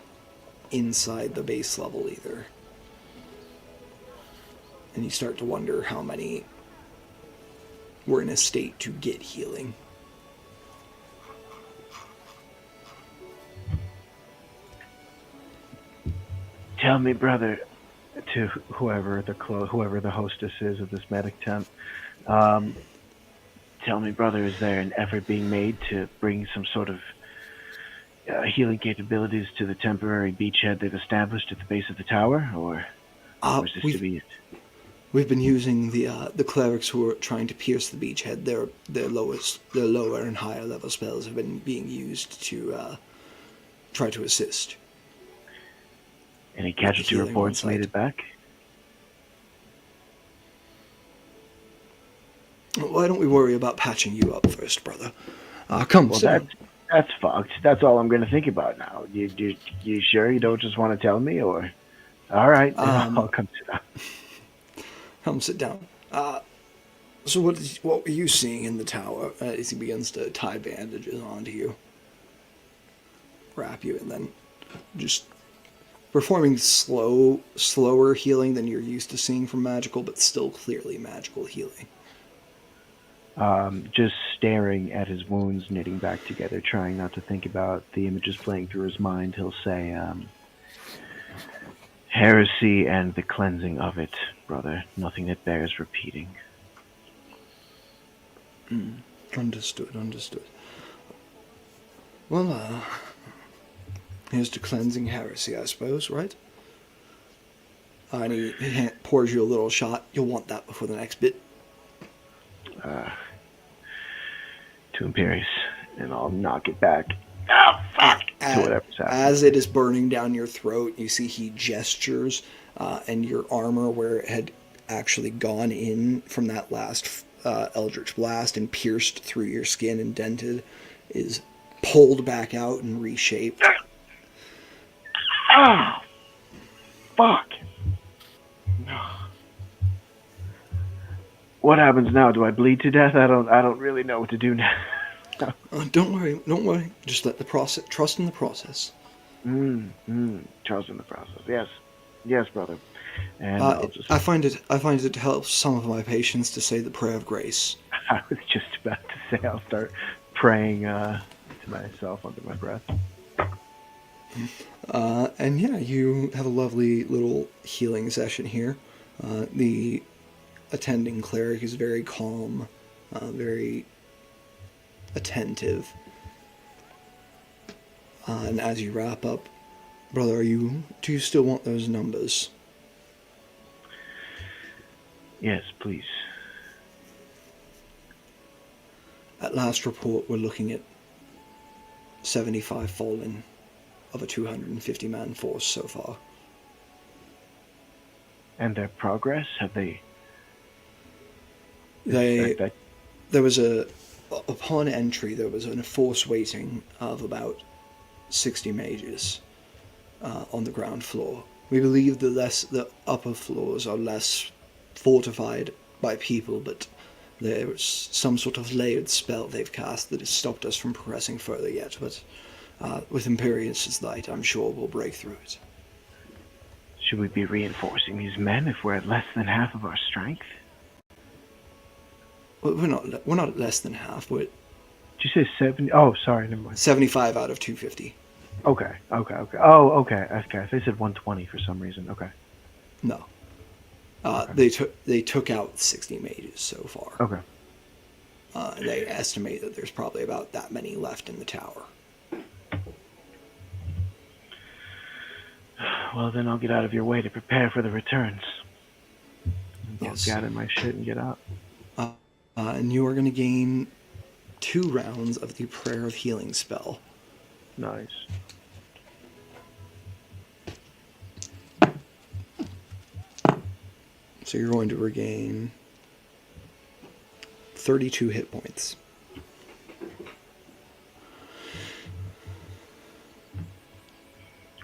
inside the base level either. And you start to wonder how many were in a state to get healing. Tell me, brother, to whoever the hostess is of this medic tent, tell me, brother, is there an effort being made to bring some sort of healing capabilities to the temporary beachhead they've established at the base of the tower, or is this to be it? We've been using the clerics who are trying to pierce the beachhead. Their lower and higher level spells have been being used to try to assist. Any casualty reports made it back? Why don't we worry about patching you up first, brother? Come, well, sit down. That's fucked. That's all I'm going to think about now. You sure you don't just want to tell me, or? All right, I'll come sit down. Come sit down. So what were you seeing in the tower as he begins to tie bandages onto you? Wrap you, and then just performing slower healing than you're used to seeing from magical, but still clearly magical healing. Just staring at his wounds knitting back together, trying not to think about the images playing through his mind. He'll say, heresy and the cleansing of it, brother. Nothing that bears repeating. Understood. Well, here's to cleansing heresy, I suppose, right? And he pours you a little shot. You'll want that before the next bit. To Imperius, and I'll knock it back. Oh, fuck! To whatever's happening. As it is burning down your throat, you see he gestures, and your armor, where it had actually gone in from that last Eldritch Blast and pierced through your skin and dented, is pulled back out and reshaped. Oh, fuck! What happens now? Do I bleed to death? I don't really know what to do now. Don't worry. Just let the process. Trust in the process. Trust in the process. Yes, brother. And I find it helps some of my patients to say the prayer of grace. I was just about to say I'll start praying to myself under my breath. And yeah, you have a lovely little healing session here. The attending cleric is very calm, very attentive. And as you wrap up, brother, do you still want those numbers? Yes, please. At last report, we're looking at 75 fallen of a 250-man force so far. And their progress? Have they... There was upon entry, there was a force waiting of about 60 mages on the ground floor. We believe the upper floors are less fortified by people, but there's some sort of layered spell they've cast that has stopped us from progressing further yet. But with Imperius' light, I'm sure we'll break through it. Should we be reinforcing these men if we're at less than half of our strength? Well, we're not at less than half. We're Did you say 70? Oh, sorry, never mind. 75 out of 250. Okay. Oh, okay. I said 120 for some reason. Okay. No. Okay. They took out 60 mages so far. Okay. They estimate that there's probably about that many left in the tower. Well, then I'll get out of your way to prepare for the returns. Yes. I'll gather my shit and get out. And you are going to gain 2 rounds of the Prayer of Healing spell. Nice. So you're going to regain 32 hit points.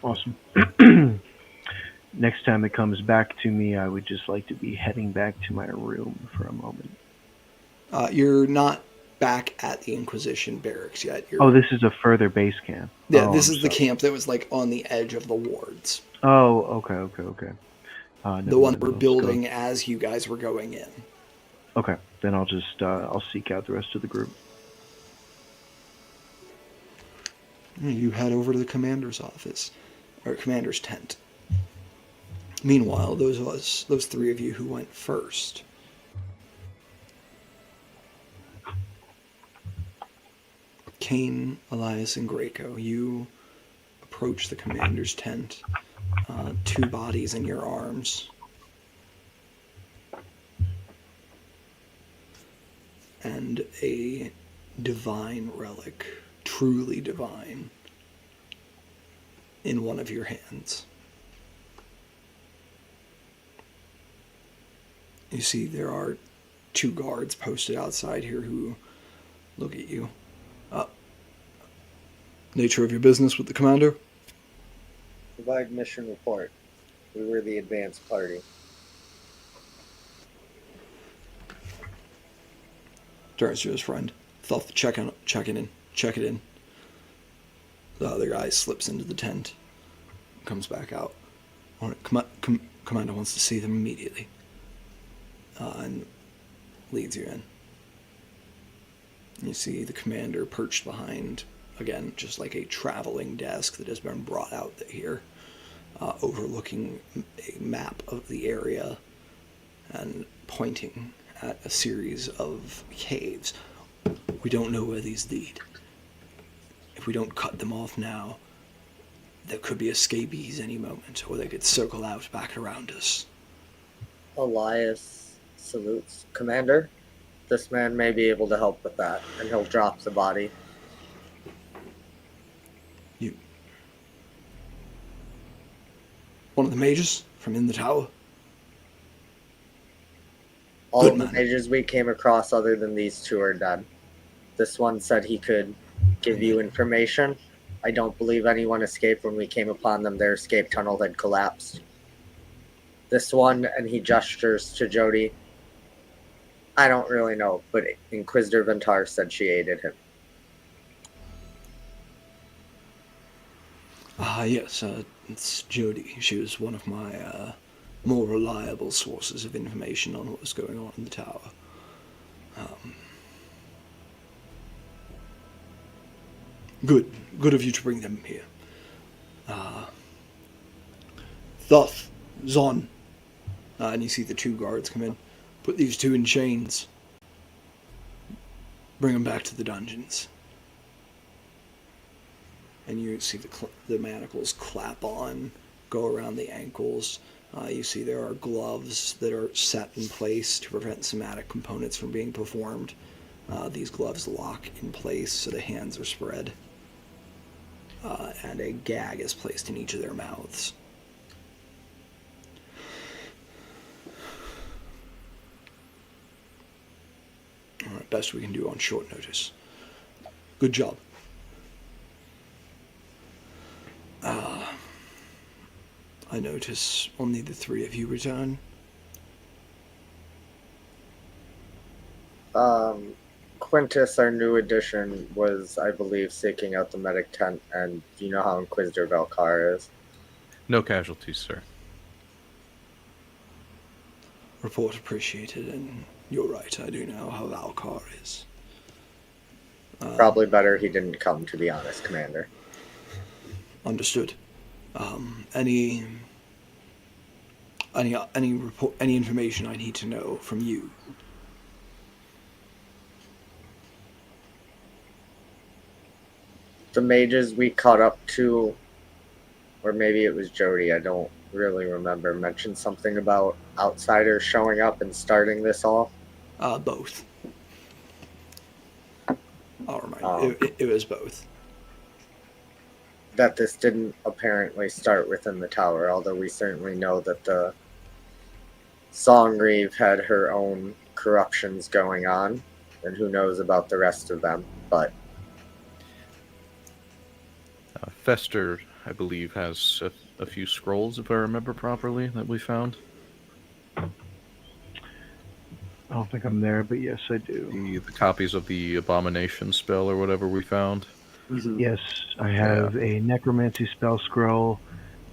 Awesome. Next time it comes back to me, I would just like to be heading back to my room for a moment. You're not back at the Inquisition barracks yet. This is a further base camp. Yeah, this is the camp that was like on the edge of the wards. Oh, okay. The one we're building as you guys were going in. Okay, then I'll just I'll seek out the rest of the group. You head over to the commander's office, or commander's tent. Meanwhile, those 3 of you who went first. Kane, Elias, and Graco, you approach the commander's tent, 2 bodies in your arms. And a divine relic, truly divine, in one of your hands. You see there are 2 guards posted outside here who look at you. Nature of your business with the commander? Provide mission report. We were the advanced party. Turns to his friend. Thoth, check it in. The other guy slips into the tent. Comes back out. Commander wants to see them immediately. And leads you in. You see the commander perched behind, again, just like a traveling desk that has been brought out here, overlooking a map of the area and pointing at a series of caves. We don't know where these lead. if we don't cut them off now, there could be escapees any moment, or they could circle out back around us. Elias salutes. Commander, this man may be able to help with that, and he'll drop the body. You... One of the mages from in the tower? All Good of the man. mages we came across other than these two are dead. This one said he could give you information. I don't believe anyone escaped when we came upon them. Their escape tunnel had collapsed. This one, and he gestures to Jody. I don't really know, but Inquisitor Ventar said she aided him. Yes, it's Jody. She was one of my more reliable sources of information on what was going on in the tower. Good of you to bring them here. Thoth, Zon, and you see the two guards come in. Put these two in chains. Bring them back to the dungeons. And you see the manacles clap on, go around the ankles. You see there are gloves that are set in place to prevent somatic components from being performed. These gloves lock in place so the hands are spread. And a gag is placed in each of their mouths. All right, best we can do on short notice. Good job. I notice only the three of you return. Quintus, our new addition, was, I believe, seeking out the medic tent, and do you know how Inquisitor Valkar is? No casualties, sir. Report appreciated, and you're right, I do know how Valkar is. Probably better he didn't come, to be honest, Commander. Understood. Any information I need to know from you? The mages we caught up to, or maybe it was Jody, I don't really remember, mentioned something about outsiders showing up and starting this all. Both. I'll remind you, it was both. That this didn't apparently start within the tower, although we certainly know that the Songreave had her own corruptions going on, and who knows about the rest of them, but Fester, I believe, has a few scrolls, if I remember properly, that we found. I don't think I'm there, but yes, I do. The copies of the Abomination spell or whatever we found. Yes, I have a Necromancy spell scroll,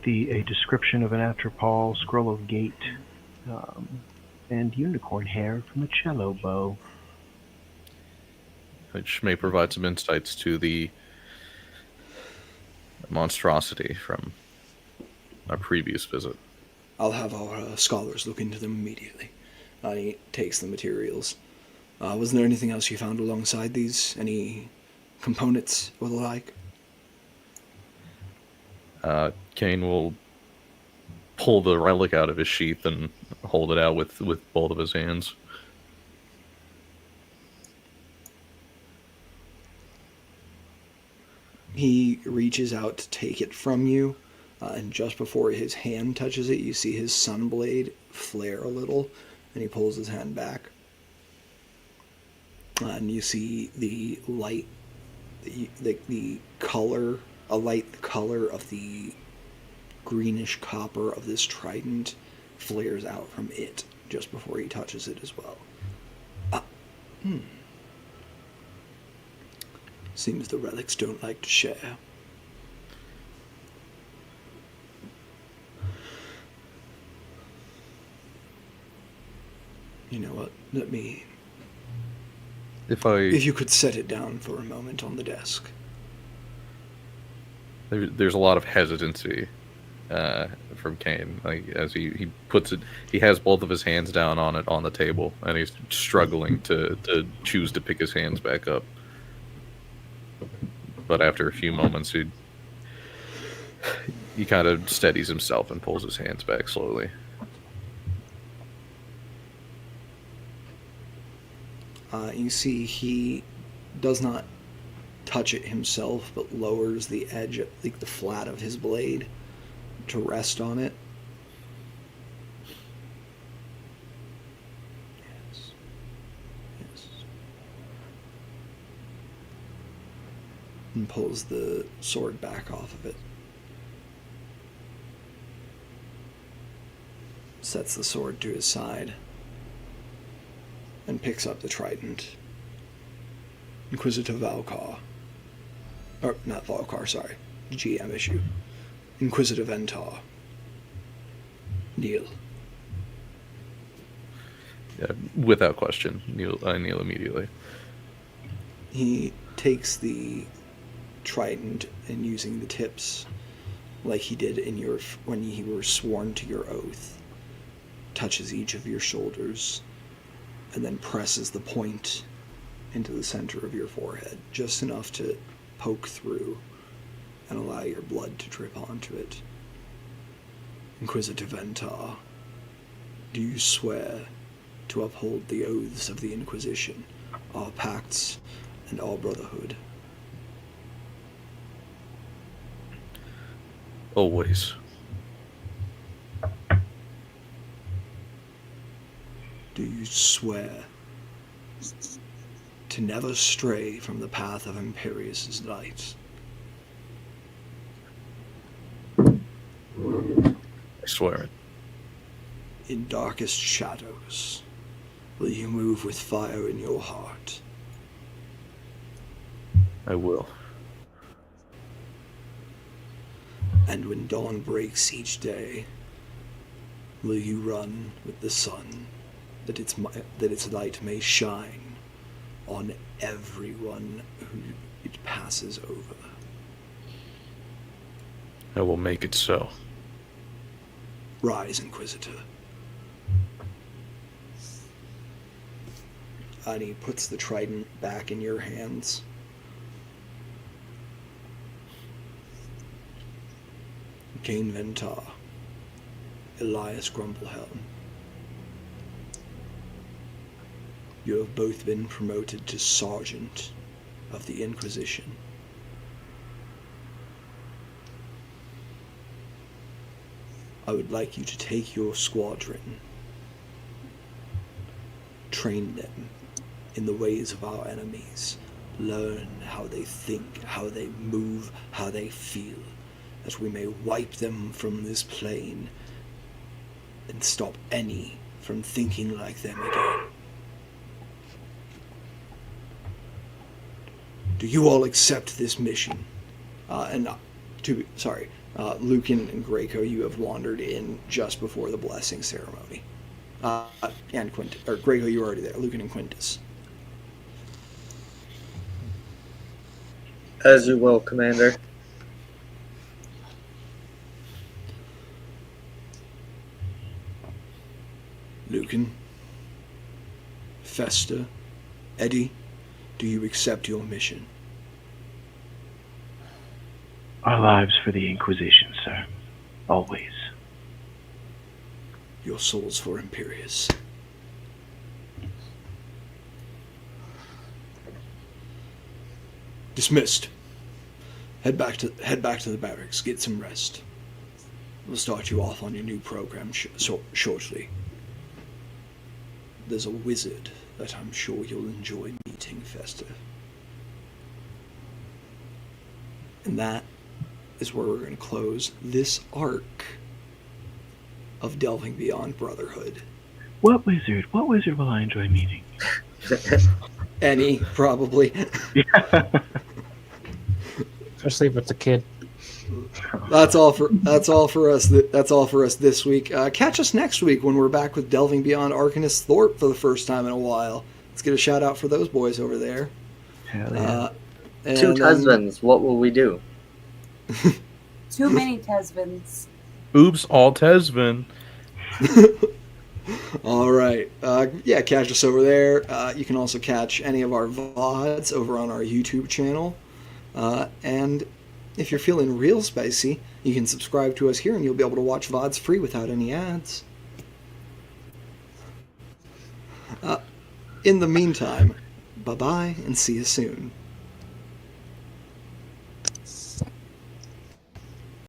a description of an Atropol, scroll of gate, and unicorn hair from a cello bow. Which may provide some insights to the monstrosity from our previous visit. I'll have our scholars look into them immediately. He takes the materials. Was there anything else you found alongside these? Any components or the like? Kane will pull the relic out of his sheath and hold it out with both of his hands. He reaches out to take it from you, and just before his hand touches it, you see his sunblade flare a little, and he pulls his hand back. And you see the light, the color, the color of the greenish copper of this trident flares out from it just before he touches it as well. Seems the relics don't like to share. You know what? Let me... If you could set it down for a moment on the desk. There's a lot of hesitancy from Kane. Like, as he puts it, he has both of his hands down on it on the table, and he's struggling to choose to pick his hands back up. but after a few moments, he kind of steadies himself and pulls his hands back slowly. You see he does not touch it himself, but lowers the edge, like the flat of his blade, to rest on it. Yes. Yes. And pulls the sword back off of it. Sets the sword to his side. And picks up the trident. Inquisitor Valkar. Or, not Valkar, sorry. GM issue. Inquisitor Ventar. Kneel. Yeah, without question, I kneel immediately. He takes the trident and using the tips, like he did when you were sworn to your oath, touches each of your shoulders, and then presses the point into the center of your forehead, just enough to poke through and allow your blood to drip onto it. Inquisitor Ventar, do you swear to uphold the oaths of the Inquisition, our pacts, and our Brotherhood? Always. Do you swear to never stray from the path of Imperius's light? I swear it. In darkest shadows, will you move with fire in your heart? I will. And when dawn breaks each day, will you run with the sun, that its light may shine on everyone who it passes over? I will make it so. Rise, Inquisitor. And he puts the trident back in your hands. Cain Ventar, Elias Grumblehelm. You have both been promoted to Sergeant of the Inquisition. I would like you to take your squadron, train them in the ways of our enemies, learn how they think, how they move, how they feel, that we may wipe them from this plane and stop any from thinking like them again. Do you all accept this mission? Lucan and Greco, you have wandered in just before the blessing ceremony. And Quintus, or Greco, you were already there. Lucan and Quintus. As you will, Commander. Lucan, Festa, Eddie, do you accept your mission? Our lives for the Inquisition, sir. Always. Your souls for Imperius. Dismissed. Head back to the barracks. Get some rest. We'll start you off on your new program shortly. There's a wizard that I'm sure you'll enjoy meeting, Festa. And that is where we're going to close this arc of Delving Beyond Brotherhood. What wizard will I enjoy meeting? Any, probably. Especially if it's a kid. That's all for us. That's all for us this week. Catch us next week when we're back with Delving Beyond Arcanist Thorpe for the first time in a while. Let's get a shout out for those boys over there. Hell yeah. Two husbands, what will we do? Too many Tesvins. Oops, all Tesvin. All right. Catch us over there. You can also catch any of our VODs over on our YouTube channel. And if you're feeling real spicy, you can subscribe to us here and you'll be able to watch VODs free without any ads. In the meantime, bye-bye and see you soon.